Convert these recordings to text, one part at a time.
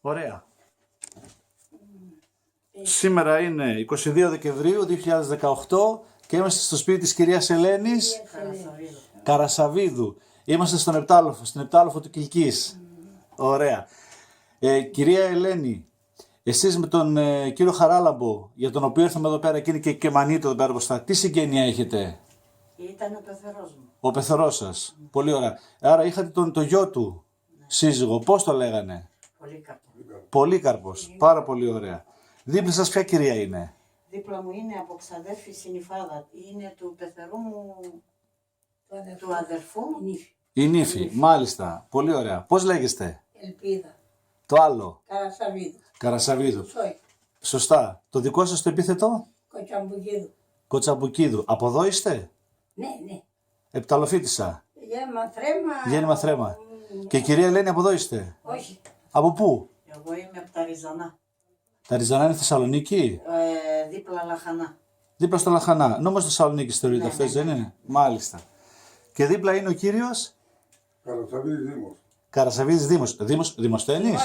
Ωραία. Σήμερα είναι 22 Δεκεμβρίου 2018 και είμαστε στο σπίτι της κυρίας Ελένης Καρασαβίδου. Είμαστε στον Επτάλοφο, στην Επτάλοφο του Κιλκής. Ωραία. Κυρία Ελένη, εσείς με τον κύριο Χαράλαμπο, για τον οποίο ήρθαμε εδώ πέρα και είναι και κεμανίτο εδώ πέρα μπροστά, τι συγγένεια έχετε? Ήταν ο πεθερός μου. Ο πεθερός σας. Πολύ ωραία. Άρα είχατε το γιο του σύζυγο. Πώς το λέγανε? Πολύκαρπο. Πολύκαρπος. Πάρα πολύ ωραία. Δίπλα σας ποια κυρία είναι? Δίπλα μου είναι από ξαδέρφη Συνυφάδα. Είναι του πεθερού μου, του αδερφού. Η Νύφη. Μάλιστα. Πολύ ωραία. Πώς λέγεστε? Ελπίδα. Το άλλο? Καρασαβίδου. Καρασαβίδου. Σόι. Σωστά. Το δικό σας το επίθετο? Κοτσαμπουκίδου. Κοτσαμπουκίδου. Από εδώ είστε? Ναι, ναι. Επταλοφίτισσα. Γέννημα θρέμα. Γέννημα θρέμα. Και κυρία Ελένη, από εδώ είστε? Όχι. Από πού? Εγώ είμαι από τα Ριζανά. Τα Ριζανά είναι Θεσσαλονίκη? Δίπλα Λαχανά. Δίπλα στο Λαχανά. Νόμος Θεσσαλονίκη θεωρείται Ναι, αυτές, ναι, δεν είναι? Μάλιστα. Και δίπλα είναι ο κύριος Καρασαβίδης Δήμος. Καρασαβίδης Δήμος. Δημοσθένης?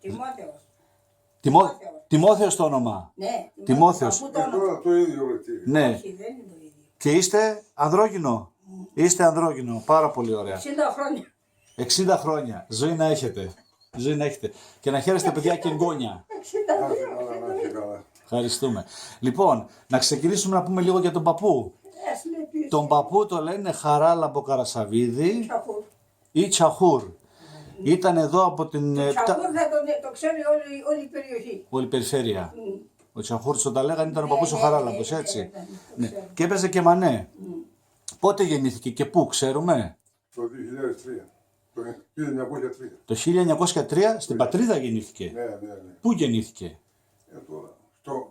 Τιμόθεος. Τιμόθεος το όνομα. Ναι. Τιμόθεος. Παππού Και το όνομα. τώρα το ίδιο βρετήρι. Ναι. Όχι, δεν είναι το ίδιο. Και είστε ανδρόγυνο. Είστε ανδρόγυνο. Πάρα πολύ ωραία. 60 χρόνια. 60 χρόνια. Ζωή να έχετε. Ζωή να έχετε. Και να χαίρεστε παιδιά και εγγόνια. 60 Να είσαι καλά, χρόνια. να είσαι καλά. Ευχαριστούμε. Λοιπόν, να ξεκινήσουμε να πούμε λίγο για τον παππού. Ας με πεις. Τον παππού το λένε Χαράλαμπο Καρασαβίδη Τσαχούρ. ή Τσαχούρ. Ήταν εδώ από την Τσαχούρ θα το ξέρει όλη η περιοχή. όλη η περιφέρεια. Ο Τσαχούρ τα λέγανε, ήταν ο Ναι, παππούς ο ναι, Χαράλαμπος, ναι, έτσι. ναι, Ναι. ξέρω. Και έπαιζε και μανέ. Πότε γεννήθηκε και πού, ξέρουμε? Το 2003. Το 1903. Το 1903 στην πατρίδα γεννήθηκε. Ναι, ναι, ναι. Πού γεννήθηκε? Τώρα,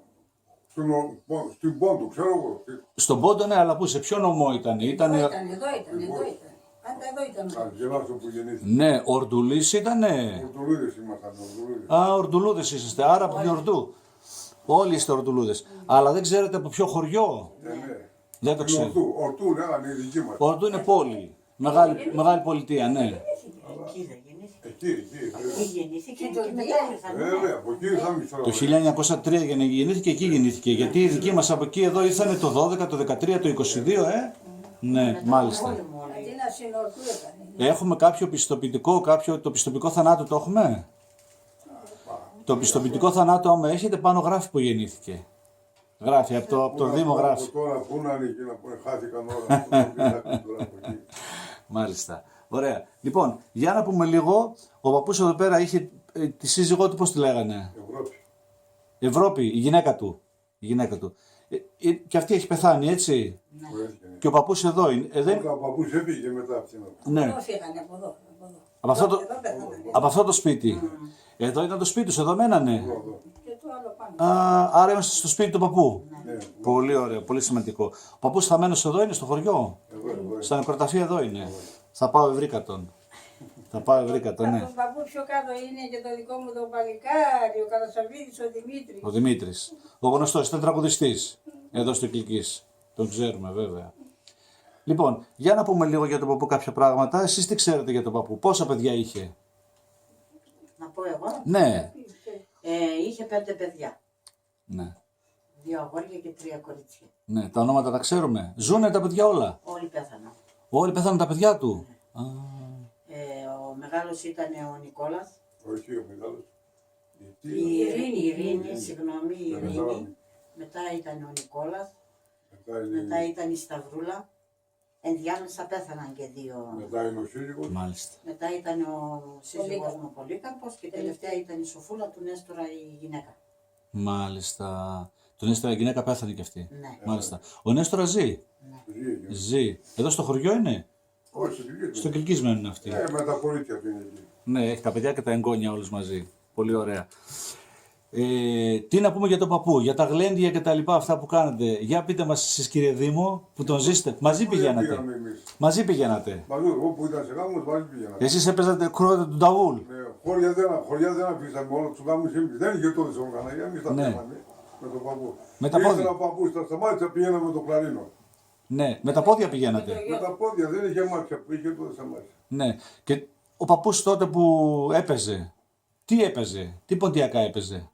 στην Πόντου, ξέρω εγώ. Στον Πόντο, ναι, αλλά πού, σε ποιο νομό ήταν? Εδώ ήταν. Πάντα εδώ ήταν. Αν γελάσω που γεννήθηκε. Ναι, Ορντουλής ήτανε. Ορτουλούδες ήμασταν, Ορτουλούδες. Α, Ορντουλούδες είσαστε, άρα από την Ορντού. Όλοι είστε Ορντουλούδες. Αλλά δεν ξέρετε από ποιο χωριό? Ναι. Δεν το Την ξέρω. Ορτού, λέγανε η δική μας. Ορντού είναι πόλη. Μεγάλη πολιτεία, ναι. Εκεί δεν γεννήθηκε. Εκεί. Εκεί γεννήθηκε Και και το μετά διάλειμμα. ήρθαν. Βέβαια, από εκεί ήρθαμε τώρα. Το 1903 γεννήθηκε, εκεί γεννήθηκε. Γιατί οι δικοί μας από εκεί εδώ ήρθανε το 12, το 13, το 22, Ναι, μάλιστα. Όλοι μου όλοι. Αντί να συνορτού έκανε. Έχουμε κάποιο πιστοποιητικό, το πιστοποιητικό θανάτου το έχουμε? Το πιστοποιητικό θανάτου άμα έχετε πάνω γράφει που γεννήθηκε. Γράφει, από το Δήμο γράφει. Από τώρα πού να είναι εκεί να πούνε χάθηκαν όλα. Μάλιστα. Ωραία. Λοιπόν, για να πούμε λίγο, ο παππούς εδώ πέρα είχε τη σύζυγό του, πώς τη λέγανε? Ευρώπη. Ευρώπη, η γυναίκα του. Η γυναίκα του. Και αυτή έχει πεθάνει, έτσι. Και ο παππούς εδώ είναι. Όταν ο παππούς έφυγε μετά από την Ναι, Εδώ φύγανε από εδώ. από πέθανε. από αυτό το σπίτι. Εδώ ήταν το σπίτι τους, εδώ μένανε. Και το άλλο πάνω. Άρα είμαστε στο σπίτι του παππού. Ναι, Πολύ ωραίο, πολύ σημαντικό. Ο παππούς θαμμένος εδώ είναι, στο χωριό. εδώ. Στα νεκροταφεία εδώ είναι. Θα πάω ευρύκατον. Θα πάω ευρύκατον, ναι. Τον παππού πιο κάτω είναι και το δικό μου το παλικάρι, ο Καρασαβίδης, ο Δημήτρης. Ο Δημήτρης. Ο γνωστός, ήταν τραγουδιστής. Εδώ στο Κιλκής. Τον ξέρουμε βέβαια. Λοιπόν, για να πούμε λίγο για τον παππού κάποια πράγματα. Εσείς τι ξέρετε για τον παππού? Πόσα παιδιά είχε? Να πω εγώ. Ναι. Είχε 5 παιδιά. Ναι. 2 αγόρια και 3 κορίτσια. Ναι. Τα ονόματα τα ξέρουμε. Ζούνε τα παιδιά όλα. Όλοι πέθαναν. Όλοι πέθαναν τα παιδιά του. Α, Ο μεγάλος ήταν ο Νικόλας. Όχι ο μεγάλος. Η Ειρήνη, συγγνώμη, η Ειρήνη. Ειρήνη. Μετά ήταν ο Νικόλας. Μετά Μετά ήταν η Σταυρούλα. Ενδιάμεσα πέθαναν και 2. είναι ο σύζυγος. μάλιστα. Μετά ήταν ο σύζυγός μου ο Πολύκαρπος και τελευταία ήταν η Σοφούλα του Νέστορα η γυναίκα. Μάλιστα. Τον Νέστορα η γυναίκα πέθανε κι αυτή. Ναι. Μάλιστα. Ο Νέστορα ζει. Ζει. Εδώ στο χωριό είναι. Όχι, στην Κιλκή. Στο Κιλκής μένουν αυτοί. Με τα κορίτσια του είναι εκεί. Ναι, έχει τα παιδιά και τα εγγόνια όλους μαζί. Πολύ ωραία. Τι να πούμε για τον παππού, για τα γλέντια και τα λοιπά αυτά που κάνετε. Για πείτε μας εσείς κύριε Δήμο που τον ζήσετε. Μαζί πηγαίνατε. Πήγαμε εμείς. Μαζί πηγαίνατε. Μαζί, εγώ που ήταν σε γάμος, μαζί πήγαιναμε. Εσείς έπαιζατε κρούατε του Νταβούλ. Χωριά δεν αφήσαμε όλα τους γάμους εμείς. Δεν είχε τότε οργαναγία, εμείς τα Ναι. κάναμε με τον παππού. Με τα Και πόδια. ήθελα ο παππούς, τα σταμάτησα, πηγαίναμε με το κλαρίνο. Ναι, με τα πόδια πηγαίνατε. Με τα πόδια, δεν είχε μάτια που είχε τότε σταμάτησα. Ναι. Και ο παππούς τότε που έπαιζε, Τι έπαιζε, τι ποντιακά έπαιζε.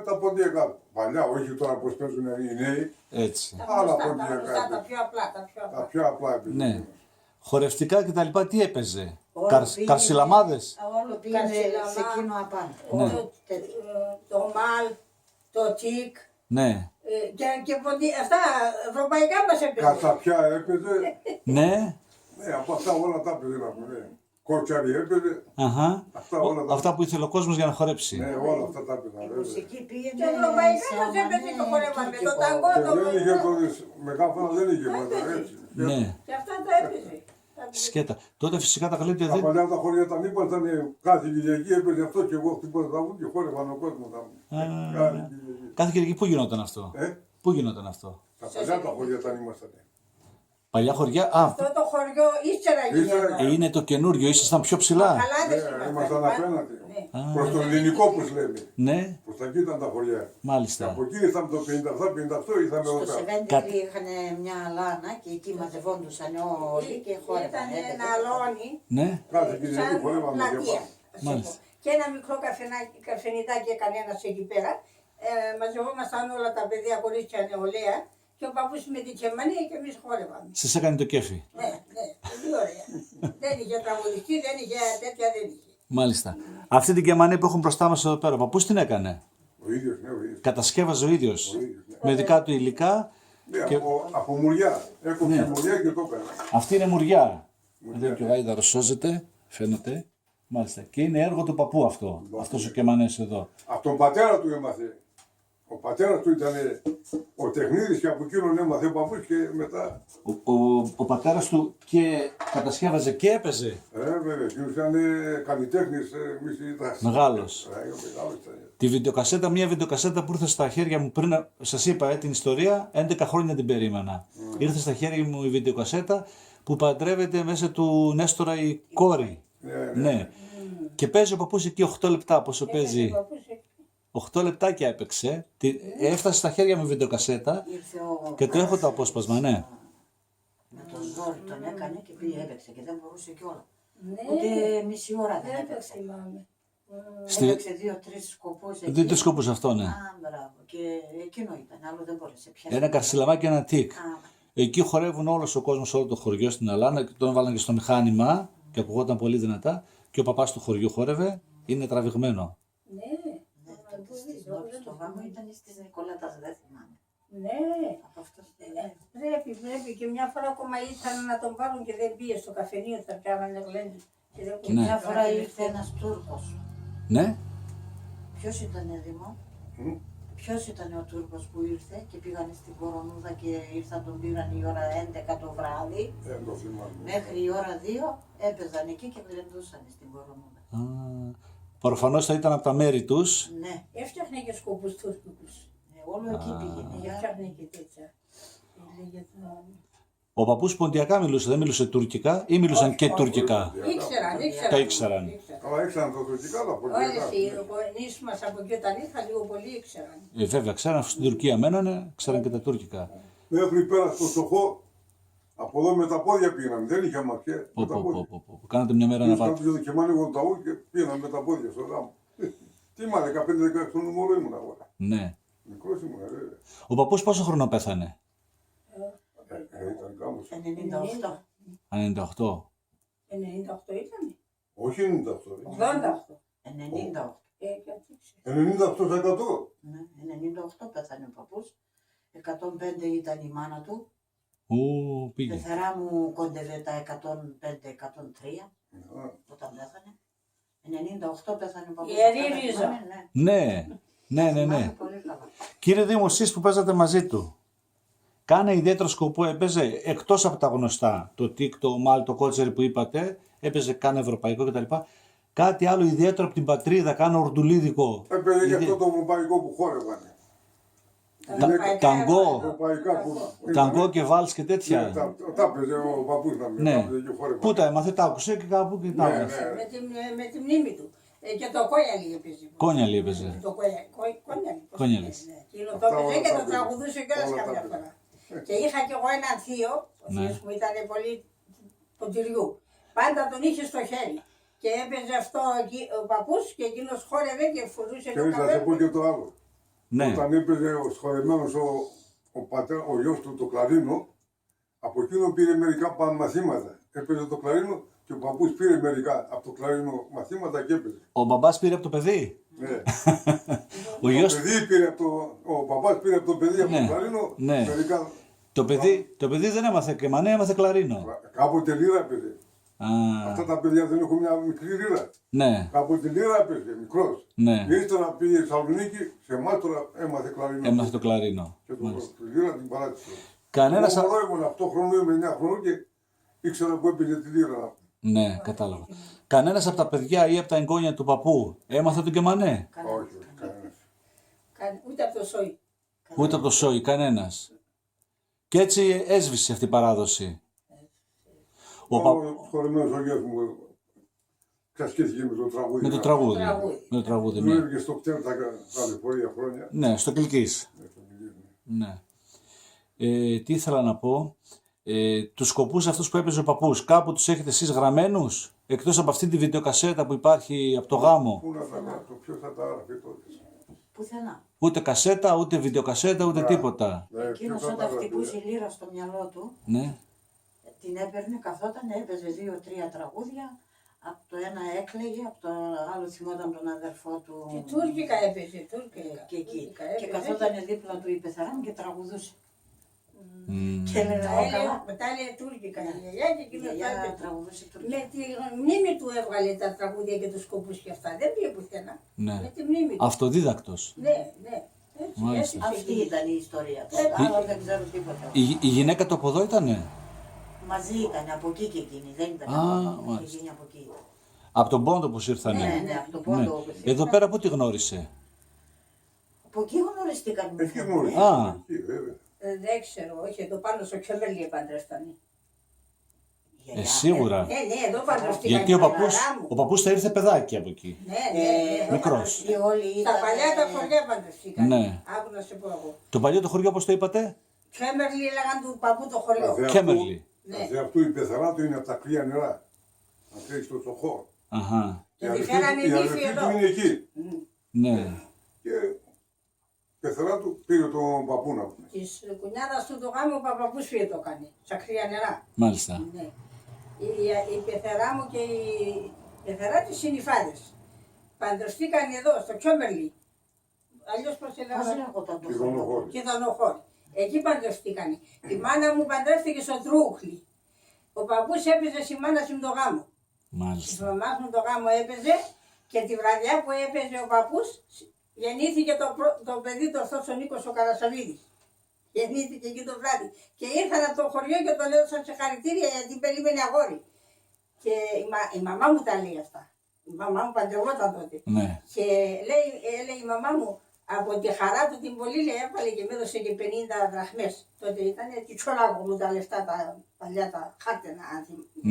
Τα ποντιακά παλιά, όχι τώρα πώς παίζουν οι νέοι. Έτσι. Τα Άλλα γνωστά, τα ποντιακά γνωστά, έπαιζε. τα πιο απλά, τα πιο Τα απλά. πιο απλά έπαιζε. Ναι. Χορευτικά και τα λοιπά τι έπαιζε. Όλο πήγαινε- Καρσιλαμάδες. Όλο πήγαινε Καρσιλαμά. σε εκείνο απάνω. Ναι. Όλο τέτοιο. Το μάλ, το τικ, Ναι. και αυτά ευρωπαϊκά μας έπαιζε. Κατσαπιά έπαιζε. Ναι. Ναι, από αυτά όλα τα έπαιζε να πούμε. Κότσαρι έπαιζε. Αχα. Αυτά όλα τα Αυτά που ήθελε ο κόσμος για να χορέψει. Ναι, όλα αυτά τα έπαιζε. Η βέβαια. μουσική πήγαινε Και ευρωπαϊκά σε μας έπαιζε και χορεύαμε. τουρκικό. Το ταγκό, Και το δεν είχε τότε, μεγάφωνα δεν είχε μετά, έτσι. Ναι. Και αυτά τα έπαιζε. Σκέτα. Τότε φυσικά τα καλύπτια Τα δεν. παλιά τα χωριά τα νύπα ήταν κάθε Κυριακή έπαιζε αυτό και εγώ χτυπώσα τα βούτια και χόρευαν ο κόσμος τα μου. Κάθε Κυριακή. Κάθε Κυριακή πού γινόταν αυτό. Πού γινόταν αυτό. Τα παλιά τα χωριά τα ήμασταν. Παλιά χωριά. Α, Αυτό το χωριό ύστερα Ύστερα- γινόταν. είναι το καινούριο, ήσασταν πιο ψηλά. Χαλάδες Ήμασταν ήμασταν. απέναντι. Ναι. Προς το ελληνικό όπως λέμε. Ναι, Προς τα εκεί ήταν τα χωριά. Και μάλιστα. από εκεί ήρθαμε το 57-58 ήρθαμε Στο εδώ πέρα. Σεβέντικλι είχαν μια λάνα και εκεί μαζευόντουσαν όλοι και χόρευαν. Ήταν έπαιζε ένα το αλόνι Ναι, Κάθε Κυριακή σαν χορεύαμε και πλατεία. πάμε. ας το Μάλιστα. πω. Και ένα μικρό καφενιδάκι κανένα εκεί πέρα. Μαζευόμασταν όλα τα παιδιά, κορίτσια, νεολαία και ο παππούς με την κεμανία και εμείς χόρευαμε. σας έκανε το κέφι. Ναι, ναι, πολύ ωραία. Δεν είχε τραγουδιστή, δεν είχε τέτοια, δεν είχε. Μάλιστα. Αυτή την κεμανή που έχουν μπροστά μας εδώ πέρα, ο παππούς την έκανε. Ο ίδιος, ναι, ο ίδιος. Κατασκεύαζε ο ίδιος. Ο ίδιος, ναι. Με δικά του υλικά. Ναι, Και- από μουριά. Έκοψε μουριά και το έκανα. Αυτή είναι μουριά. Εδώ και ο Άιδαρος σώζεται, φαίνεται. Μάλιστα. Και είναι έργο του παππού αυτό. Αυτός ο κεμανές εδώ. Από τον πατέρα του έμαθε. Ο πατέρας του ήταν ο τεχνίδης και από εκείνον έμαθε ο παππούς και μετά. Ο πατέρας του και κατασκεύαζε και έπαιζε. Βέβαια, εκείνος ήταν καλλιτέχνης, εμείς ήταν. Μεγάλος. Μεγάλος ήταν. Τη βιντεοκασέτα, μια βιντεοκασέτα που ήρθε στα χέρια μου πριν, σας είπα την ιστορία, 11 χρόνια την περίμενα. Ήρθε στα χέρια μου η βιντεοκασέτα που παντρεύεται μέσα του Νέστορα η κόρη. Ναι. Και παίζει ο παππούς εκεί 8 λεπτά, πόσο παίζει. Ο παππούς εκεί. 8 λεπτάκια έπαιξε. Έφτασε στα χέρια μου η βιντεοκασέτα Ήρθε ο και το έχω το απόσπασμα, ναι. με το ζόρι τον έκανε και πήγε έπαιξε και δεν μπορούσε κιόλα. Ναι, Ούτε μισή ώρα δεν δεν το έπαιξε. θυμάμαι. Έπαιξε 2-3 σκοπούς εκεί. Δεν το σκόπους αυτό, ναι. Α, μπράβο. Και εκείνο ήταν, άλλο δεν μπόρεσε πια. Ένα καρσιλαμάκι και ένα τικ. Α, Εκεί χορεύουν όλος ο κόσμος, όλο το χωριό στην Αλάνα και τον έβαλαν και στο μηχάνημα και ακουγόταν πολύ δυνατά και ο παπάς του χωριού χόρευε, είναι τραβηγμένο. Ναι, ναι, τότε στις Νότες στο γάμο ήταν στις Νικολάτας, δεν θυμάμαι. ναι. Από αυτό Πρέπει και μια φορά ακόμα ήρθαν να τον πάρουν και δεν πήγε στο καφενείο, θα κάνανε γλέντι. Και Ναι. μια φορά ήρθε ένας Τούρκος. Ναι, Ποιος ήταν, Δήμο? Ποιος ήταν ο Τούρκος που ήρθε και πήγανε στην Κορονούδα και ήρθαν τον πήραν η ώρα 11 το βράδυ. Δεν το θυμάμαι. Μέχρι η ώρα 2 έπαιζαν εκεί και γλεντούσαν στην Κορονούδα. προφανώς θα ήταν από τα μέρη τους. Ναι, Έφτιαχνε και σκοπούς Τούρκους. όλο εκεί πήγαινε. Έφτιαχνε και τέτοια. Έλεγε το- Ο παππούς ποντιακά μιλούσε, δεν μιλούσε τουρκικά ή μιλούσαν και τουρκικά. Ήξεραν. Τα ήξεραν. Αλλά ήξεραν τα τουρκικά τα Όλες πολιτικά. οι γονείς μας από εκεί όταν ήρθαν λίγο πολύ ήξεραν. Βέβαια, ξέραν, στην Τουρκία μένανε, ξέραν και τα τουρκικά. Μέχρι πέρα στο Σοχό, από εδώ με τα πόδια πήγαμε. Δεν είχε μαξιά. Με τα πόδια. Κάνατε μια μέρα να πάτε. Είχαμε και μάνι γονταού και πήγαμε με τα πόδια στο γάμο. Τι μα, 15-16 χρονών μόνο ήμουν αγορά. Ναι. Μικρός ήμουν, βέβαια. Ο παππούς πόσο χρόνο πέθανε? Ήταν κάπως. 98. 98. 98 ήταν. Όχι 98. 88. 98. Κάτι ήξερε. 98%. Ναι, 98 πέθανε ο παππούς. 105 ήταν η μάνα του. Ου, Η πήγε. πεθερά μου κόντευε τα 105-103 όταν πέθανε. 98 πέθανε ο παππούς. Η Ερήβιζα. Ναι, Ναι, ναι. θυμάμαι πολύ καλά. Κύριε Δήμο, εσείς που παίζατε μαζί του, κάνα ιδιαίτερο σκοπό έπαιζε, εκτός από τα γνωστά, το τικ, το μάλ, το κότσερι που είπατε, έπαιζε κάνα ευρωπαϊκό κτλ. Κάτι άλλο ιδιαίτερο από την πατρίδα, κάνα ορντουλίδικο. Έπαιρνε και αυτό το ευρωπαϊκό που χόρευανε. Ταγκό, Ευρωπαϊκά που. ταγκό και βάλς και Ναι, τέτοια. τα έπαιζε ο παππούς να μην. Ναι. Τα έπαιζε και χόρευανε. Πού τα έμαθε, τα άκουσε και κάπου και τα Ναι, έμαθε. ναι. Με τη μνήμη του. Και το κόνιαλι έπαιζε. Κόνιαλι έπαιζε. Το κόνιαλι. Κόνιαλι. Εκείνο το Αυτά έπαιζε όλα και τα το έπαιζε. τραγουδούσε κιόλας Όλα τα καμιά έπαιζε. φορά. Και είχα κι εγώ έναν θείο, ο Ναι. θείος μου ήταν πολύ ποντιριού. Πάντα τον είχε στο χέρι. Και έπαιζε αυτό ο παππούς και εκείνος χόρευε και φορούσε Και το θα σε πω καπέλο. και το άλλο. Ναι. Όταν έπαιζε ο σχολεμένος ο γιος του το κλαρίνο, από εκείνο πήρε μερικά μαθήματα. Έπαιζε το κλαρίνο και ο παππούς πήρε μερικά από το κλαρίνο μαθήματα και έπαιζε. Ο μπαμπάς πήρε από το παιδί. Ναι. Ο γιος, Ο παπάς πήρε από το παιδί από Ναι, το κλαρίνο ναι. μερικά. το παιδί δεν έμαθε και μανέ, έμαθε κλαρίνο. Κάποτε λίρα έπαιζε. Α, Αυτά τα παιδιά δεν έχουν μια μικρή λίρα. ναι, Κάποτε λίρα έπαιζε, μικρός. ναι. Και ύστερα πήγε στη Θεσσαλονίκη, σε εμάς τώρα έμαθε κλαρίνο. Έμαθε το κλαρίνο. Και το Μάλιστα. τη λίρα την παράτησε. Κανένας... Εγώ ήμουν 8 χρονών με 9 χρονών και ήξερα που έπαιζε τη λίρα. Ναι, κατάλαβα. Κανένας από τα παιδιά ή από τα εγγόνια του παππού έμαθε τον κεμανέ. Όχι, κανένας. Ούτε από το σόι. Ούτε από το σόι, κανένας. Και έτσι έσβησε αυτή η παράδοση. Ο σχολημένος ο γιος μου ξασκήθηκε με το τραγούδι. Με το τραγούδι. τραγούδι. Με το τραγούδι, ναι. Δουλεύει και στο κτέρ τα ταλαιπωρία χρόνια. Ναι, στο Κιλκής. Ναι. Τι ήθελα να πω. Τους σκοπούς αυτούς που έπαιζε ο παππούς, κάπου τους έχετε εσείς γραμμένους, εκτός από αυτή τη βιντεοκασέτα που υπάρχει από το γάμο. Πού να τα γράψω, ποιος θα τα έγραφε τότε. Πουθενά. Ούτε κασέτα, ούτε βιντεοκασέτα, ούτε τίποτα. Ναι, Εκείνος ποιος θα τα όταν έγραφε. χτυπούσε η λύρα στο μυαλό του, Ναι. την έπαιρνε, καθόταν, έπαιζε 2-3 τραγούδια. Από το ένα έκλαιγε, από το άλλο θυμόταν τον αδερφό του. Και τουρκικά έπαιζε, τουρκικά. Και εκεί. Τουρκικά Και έπαιζε. καθόταν δίπλα του η πεθαρά μου και τραγουδούσε. Μμμ. Και έλεγε Τα «Ω, έλεγε, καλά». μετά έλεγε τουρκικά. Η γιαγιά και Η εκείνος τα γιαγιά έπαιζε. τραγουδούσε τουρκικά. Με τη μνήμη του έβγαλε τα τραγούδια και τους σκοπούς και αυτά. Δεν πήγε πουθενά. Ναι. Με τη μνήμη του. Αυτοδίδακτος. Ναι, ναι. Έτσι, Μάλιστα. έτσι Αυτή ξεκίνησε. ήταν η ιστορία του. Ε, Άλλο δεν ξέρω τίποτα. Η γυναίκα του από εδώ ήτανε. Μαζί ήταν, από εκεί και εκείνη. Δεν ήταν Α, από εδώ, μάλιστα. και εκείνη από εκεί. Από τον Πόντο που ήρθανε. Ναι, ναι, από το Πόντο όπως ήρθαν. Εδώ πέρα πού τη γνώρισε. Από εκεί γνωριστήκαν. Εκεί γνώρισε. Α. Εκεί, βέβαια. Δεν ξέρω, όχι, εδώ πάνω στο Κιόμερλι παντρεύτανε. Σίγουρα. Ναι, ναι, εδώ παντρευτήκαν. Γιατί ο η παππούς, μαμά μου. ο παππούς θα ήρθε παιδάκι από εκεί. Ναι, ναι, ναι, εδώ Μικρός. παντρευτήκαν. Όλοι Στα ήταν, παλιά τα χωριά παντρευτήκαν. Ναι. Άκου να σε πω εγώ. Το παλιό το χωριό, όπως το είπατε. Κιόμερλι έλεγαν του παππού το χωριό. Κέμερλι. Ναι. Αυτού η πεθαρά του είναι από τα κρύα νερά. Να ξέρεις το τσοχό. Αχα. Και Η τη αδερφή φέρανε του- η νύφη αδερφή εδώ. του είναι εκεί. Ναι. Και η πεθαρά του πήρε τον παππού να πούμε. Της κουνιάδας του το γάμο ο παππούς φύγε το κάνει. Στα κρύα νερά. Μάλιστα. Ναι. Η πεθερά μου και η πεθερά της συνυφάδες. Παντρευτήκαν εδώ, στο Κιόμερλι. Αλλιώς πώς Πώς έλεγαν. λέγονταν το Και χωριό. δονοχώρη. Και δονοχώρη. Εκεί παντρευτήκαν. Η μάνα μου παντρεύτηκε στο Τρούχλι. Ο παππούς έπαιζε στη μάνα μου το γάμο. Τη Μάλιστα. μαμάς μου το γάμο έπαιζε και τη βραδιά που έπαιζε ο παππούς γεννήθηκε το παιδί του αυτός ο Νίκος ο Καρασαβίδης. Γεννήθηκε εκεί το βράδυ. Και ήρθαν από το χωριό και τον έδωσαν σε χαρητήρια γιατί περίμενε αγόρι. Και η μαμά μου τα λέει αυτά. Η μαμά μου παντρευόταν τότε. Ναι. Και λέει η μαμά μου, από τη χαρά του την πολύ λέει, έβαλε και με έδωσε και 50 δραχμές. Τότε ήταν και τσολάγου τα λεφτά τα παλιά τα χάρτενα.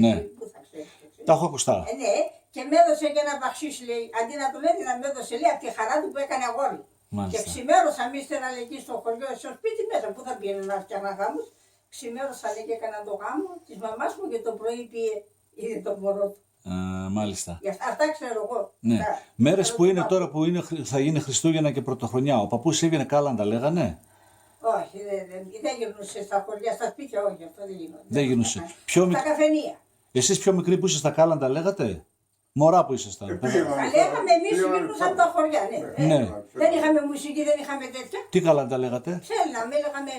Ναι. Πού θα ξέρεις. Τα έχω ακουστά. Ναι, και με έδωσε και ένα μπαξίς λέει, αντί να του λέει να με έδωσε λέει από τη χαρά του που έκανε αγόρι. Και Μάλιστα. ξημέρωσαν ύστερα λέει, εκεί στο χωριό, στο σπίτι μέσα, πού θα πήγαινε να φτιάχνα γάμους. Ξημέρωσαν λέει, και έκαναν το γάμο της μαμάς μου και το πρωί πήγε, είδε τον μωρό του. Μάλιστα. Αυτά ξέρω εγώ. Ναι. Τα- Μέρες τα που είναι ρωτάω. τώρα που θα γίνει Χριστούγεννα και Πρωτοχρονιά, ο παππούς έβγαινε κάλαντα, λέγανε. Όχι, δεν γινούσε στα χωριά, στα σπίτια, όχι, αυτό δεν γινόταν. Δεν γινούσε. Πιο Στα μικ- καφενεία. Εσείς πιο μικροί που είστε στα κάλαντα, λέγατε. Μωρά που ήσασταν. Πήγαιναν Τα στα- λέγαμε εμείς πήγαιναν γινούσαν στα- από τα χωριά, ναι. Ναι. Δεν είχαμε μουσική, δεν είχαμε τέτοια. Τι κάλαντα λέγατε. Θέλαμε, λέγαμε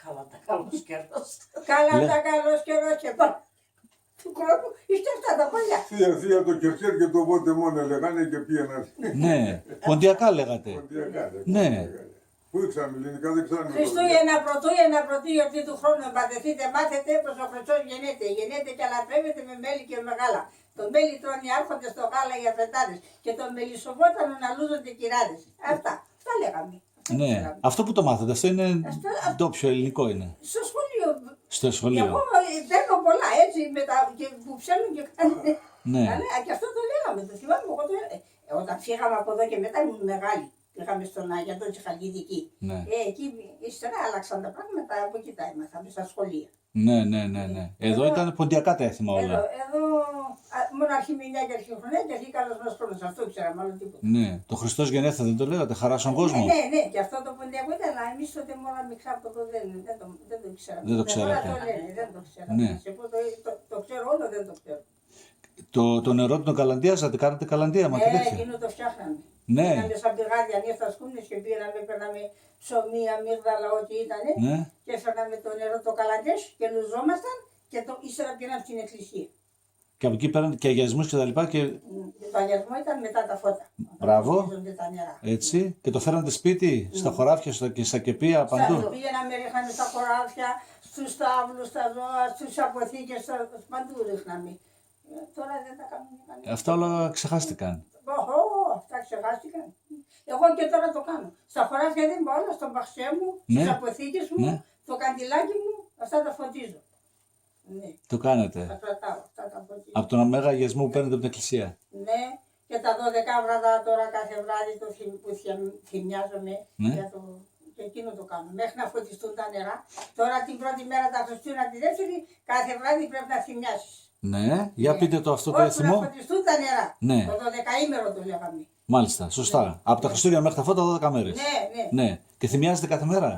Καλά τα καλός καιρός. καλά Λέ- τα καλός καιρός και πάνω του χρόνου. Είστε αυτά τα παλιά. Θεία το κερκέρ και το βότε μόνο λέγανε και πήγαιναν. Ναι. Ποντιακά λέγατε. Ποντιακά, Ναι. Πού ήξεραμε ελληνικά, δεν ξέραμε. Χριστούγεννα, πρώτη γιορτή του χρόνου, εμπαντεθείτε, μάθετε πως ο Χριστός γεννέται. Γεννέται και αλατρεύεται με μέλι και με γάλα. Το μέλι τρώνε οι άρχοντες στο γάλα οι αφετάδες και το μελισσοβότανο να λούζονται οι κυράδες. Αυτά λέγαμε. Αυτά Ναι. ξέραμε. Αυτό που το μάθατε, αυτό είναι Αυτό- ντόπιο ελληνικό είναι. Στο σχολείο. Στο Και σχολείο. εγώ παίρνω πολλά έτσι με τα, και που ψέλνουν και κάνουν. Ναι. Αλλά και αυτό το λέγαμε, το θυμάμαι εγώ. Όταν φύγαμε από εδώ και μετά ήμουν μεγάλη. Πήγαμε στον Αγιατό τη Χαλκιδική. Ναι. Εκεί ύστερα άλλαξαν τα πράγματα, από εκεί τα έμαθαμε στα σχολεία. Ναι. Εδώ ήταν ποντιακά τα έθιμα όλα. Εδώ μόνο αρχιμηνιά και αρχιχρονιά και αρχή καλός μας χρόνος. Αυτό ήξερα, μάλλον τίποτα. Ναι. Το Χριστός γενέθα δεν το λέγατε, χαρά στον κόσμο. Ναι, και αυτό το ποντιακό ήταν, αλλά εμείς τότε μόνο μικρά από το δεν το ξέραμε. Δεν το Τώρα ξέρατε. το λένε, δεν το ξέραμε. Ναι. Σε πω, το ξέρω όλο, δεν το ξέρω. Το νερό του τον καλαντιάζατε, κάνατε καλαντία, μα και τέτοια. Εκείνο το φτιάχναμε. Ναι. Πήγαμε σαν πηγάδια, ανήρθα σκούνες και πήραμε, παίρναμε ψωμί, αμύγδαλα, ό,τι ήτανε. Ναι. Και έφερναμε το νερό το καλαντές και λουζόμασταν και ύστερα πήγαμε στην εκκλησία. Και από εκεί πέραν και αγιασμούς και τα λοιπά και Το αγιασμό ήταν μετά τα φώτα. Μπράβο. Όταν τα νερά. έτσι. Και το φέρατε σπίτι, στα χωράφια και στα κεπία, παντού. Πήγαμε, ρίχναμε στα χωράφια, στους τάβλους, στα ζώα, στους αποθήκες, παντού ρίχναμε. Τώρα δεν τα κάνουμε κανένα. Αυτά όλα ξεχάστηκαν. Αυτά ξεχάστηκαν. Εγώ και τώρα το κάνω. Στα χωράφια δεν πάω, όλα στον παχσέ μου, Ναι. στις αποθήκες μου, Ναι. το καντιλάκι μου, αυτά τα φωτίζω. Ναι, Το κάνετε. τα κρατάω, αυτά τα φωτίζω. Από τον μέγα αγιασμό που παίρνετε από την εκκλησία. Ναι, και τα 12 βραδά τώρα κάθε βράδυ που θυμιάζομαι Ναι. για το... Και εκείνο το κάνω, μέχρι να φωτιστούν τα νερά. Τώρα την πρώτη μέρα τα Χριστούγεννα, τη δεύτερη, κάθε βράδυ πρέπει να θυμιάσεις. Ναι, για πείτε το αυτό το Ώσπου έθιμο. να φωτιστούν τα νερά. Ναι. Το 12ήμερο το λέγαμε. Μάλιστα, σωστά. Από τα Χριστούγεννα μέχρι τα φώτα 12 μέρες. Ναι, ναι. Ναι. Και θυμιάζετε κάθε μέρα.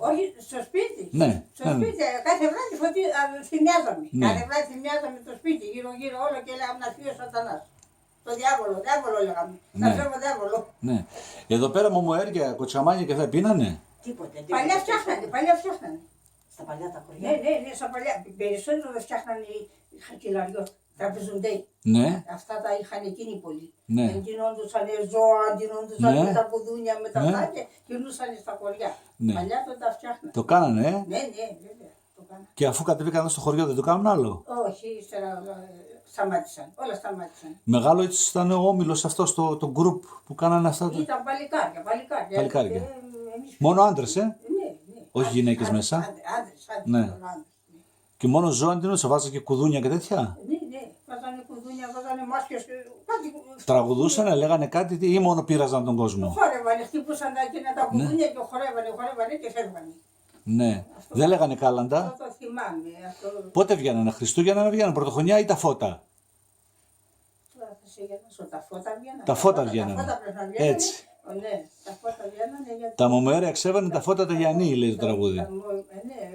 Όχι, στο σπίτι. Ναι, Στο ναι, ναι. σπίτι, κάθε βράδυ θυμιάζαμε. Ναι. Κάθε βράδυ θυμιάζαμε το σπίτι, γύρω-γύρω όλο και λέγαμε να φύγει ο Σατανάς. Το διάβολο λέγαμε. Ναι. Να φέρω διάβολο. Ναι. Εδώ πέρα μωμοέρια, κοτσαμάνια και αυτά πίνανε. Τίποτε. Παλιά φτιάχνανε. Στα παλιά τα χωριά. Ναι, στα παλιά. Περισσότερο δεν φτιάχνανε χακυλαριό, τραπεζουντέι. Ναι. Αυτά τα είχαν εκείνοι πολλοί. Ναι. Εντυνόντουσαν ζώα, εντυνόντουσαν Ναι. με τα πουδούνια, με τα Ναι. αυτά και κινούσαν στα χωριά. Ναι. Παλιά το τα φτιάχνανε. Το κάνανε, Ναι, βέβαια. Το κάνανε. Και αφού κατεβήκαν στο χωριό δεν το κάνουν άλλο. Όχι, ύστερα σταμάτησαν. Όλα σταμάτησαν. Μεγάλο έτσι ήταν ο όμιλος αυτό, το group που κάνανε αυτά. Ήταν παλικάρια. Παλικάρια. Εμείς... Μόνο άντρες, Ναι. Όχι γυναίκες Άντρες, μέσα. Άντρες, Ναι. ναι. Και μόνο ζώα αντινούσα, βάζανε και κουδούνια και τέτοια. Ναι. Βάζανε κουδούνια, βάζανε μάσκες. Κάτι... Τραγουδούσανε, λέγανε κάτι ή μόνο πείραζαν τον κόσμο. Χόρευανε, χτύπουσαν τα εκείνα τα κουδούνια και χορεύανε και φεύγανε. Ναι. Δεν λέγανε κάλαντα. Αυτό το θυμάμαι. Αυτό... Πότε βγαίνανε, Χριστούγεννα να βγαίνανε, Πρωτοχρονιά ή τα φώτα. Τώρα θα σε γελάσω, τα φώτα βγαίνανε. Τα φώτα βγαίνανε. Τα φώτα πρέπει να βγαίνανε. Έτσι. Ναι, τα φώτα βγαίνανε. Γιατί... Τα μομέρια ξέβανε τα φώτα τα Γιαννή, λέει το τραγούδι. Ναι,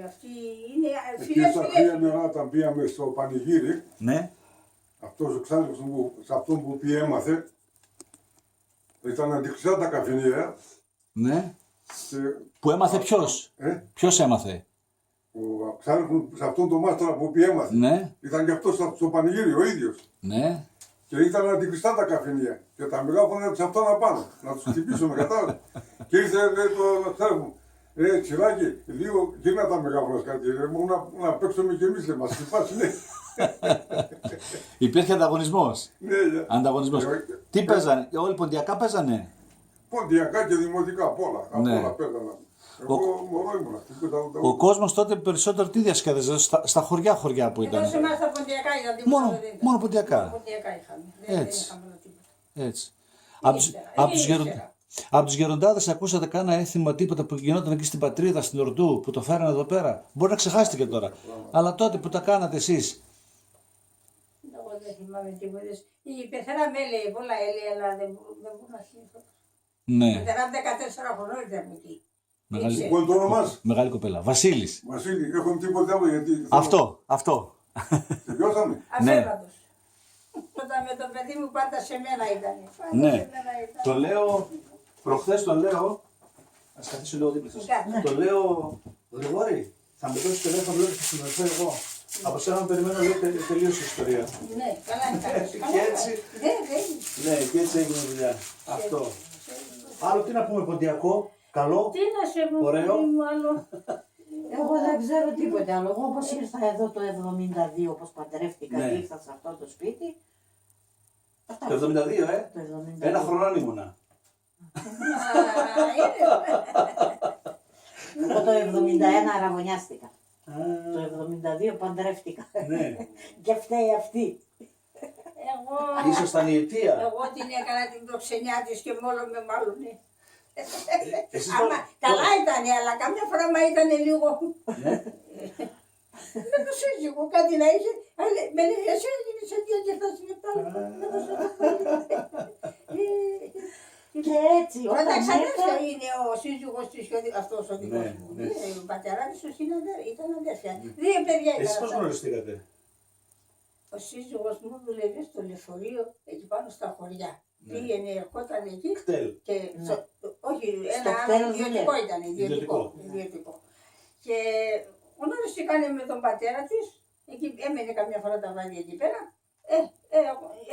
αυτοί είναι Εκεί φίλες. στα τρία νερά όταν πήγαμε στο πανηγύρι, Ναι. αυτός ο Ξάνθος σε αυτόν που πήγε έμαθε, ήταν αντιχρυσά τα καφενεία Ναι. και Που έμαθε ποιος. Ποιος έμαθε. ο Ξάνθος σε αυτόν τον μάστορα που πήγε έμαθε, Ναι. ήταν και αυτός στο πανηγύρι ο ίδιος. Ναι. Και ήταν αντιχρυσά τα καφενεία. Και τα μεγάφωνα σε αυτόν απάνω, να τους χτυπήσουμε, κατάλαβε. Και ήρθε λέει, το Ξάνθος μου, Τσιράκη, λίγο γύρνα τα μεγάφωνα κάτι, να παίξουμε κι εμείς, λέει, μας χτυπάς, λέει. Υπήρχε ανταγωνισμός. Ναι, Ανταγωνισμός. Τι παίζανε, όλοι ποντιακά παίζανε. ποντιακά και δημοτικά, απ' όλα. Απ' Ναι. όλα παίζανε. Εγώ μωρό ήμουνα. Ο κόσμος τότε περισσότερο τι διασκέδαζε, στα χωριά που ήταν. Εδώ σε εμάς τα ποντιακά ήταν τίποτα. Μόνο- δεν ήταν. μόνο ποντιακά. Ποντιακά είχαμε. Έτσι. Δεν είχαμε τίποτα. Έτσι. Από τους- Ύστερα, από τους ύστερα. γερον- Από τους γεροντάδες ακούσατε κάνα έθιμα τίποτα που γινόταν εκεί στην πατρίδα, στην Ορδού, που το φέρανε εδώ πέρα. Μπορεί να ξεχάσετε και τώρα. Αλλά τότε που τα κάνατε εσείς. Εγώ δεν θυμάμαι τίποτα. Η πεθερά με έλεγε πολλά, έλεγε, αλλά δεν μπορώ να θυμηθώ. Η Ναι, πεθερά 14 χρονών ήταν εκεί. Μεγάλη- Ήξερε. Λοιπόν, το όνομά σου. μεγάλη κοπέλα. Βασίλης. Βασίλη, έχουμε τίποτε άλλο γιατί. Αυτό. Τελειώσαμε. Ναι. Αφέβατος. Όταν με το παιδί μου πάντα σε μένα ήταν. Ναι. Το λέω, προχθές το λέω. Ας καθίσω λίγο δίπλα σας. Ναι. Το λέω, Γρηγόρη, θα με δώσεις τηλέφωνο, λέω και θα συνδεθώ εγώ. Από σένα περιμένω, λέω, τελείωσε η ιστορία. Ναι, καλά έκανες. Και έτσι. Ναι, και έτσι έγινε η δουλειά. Αυτό. Άλλο τι να πούμε, ποντιακό, καλό. Τι να σε πω, Ωραίο. παιδί μου, άλλο. Εγώ δεν ξέρω τίποτε άλλο. Εγώ όπως ήρθα εδώ το 72, όπως παντρεύτηκα Ναι. και ήρθα σε αυτό το σπίτι. Αυτά. Το 72, Το 72. Ένα χρονών ήμουνα. Α, είναι. Εγώ το 71 αραβωνιάστηκα. Το 72 παντρεύτηκα. Ναι. Και φταίει αυτή. Εγώ, Ίσως ήταν η αιτία. εγώ την έκανα την προξενιά της και μόνο με μάλλον. Εσείς Άμα, καλά ήταν, αλλά καμιά φορά μα ήταν λίγο. Με το σύζυγο κάτι να είχε. Με λέει, εσύ έγινες αιτία και θα συνεπτάλω. Και έτσι, Πρώτα όταν ξαδέρφια ήρθε, είναι ο σύζυγος της, αυτός ο δικός Ναι, μου. ναι. Ο πατεράδης του ήταν αδέρφια. Δύο παιδιά Εσείς ήταν πώς αυτά. γνωριστήκατε? Ο σύζυγος μου δούλευε στο λεωφορείο εκεί πάνω στα χωριά. Ναι. Πήγαινε, ερχόταν εκεί Κτέλ. και Ναι. όχι, Στο ένα κτέλ άλλο ιδιωτικό δουλεύει. ήταν, Ιδιωτικό. ιδιωτικό. Και γνωριστήκανε με τον πατέρα της, εκεί έμενε καμιά φορά τα βράδια εκεί πέρα,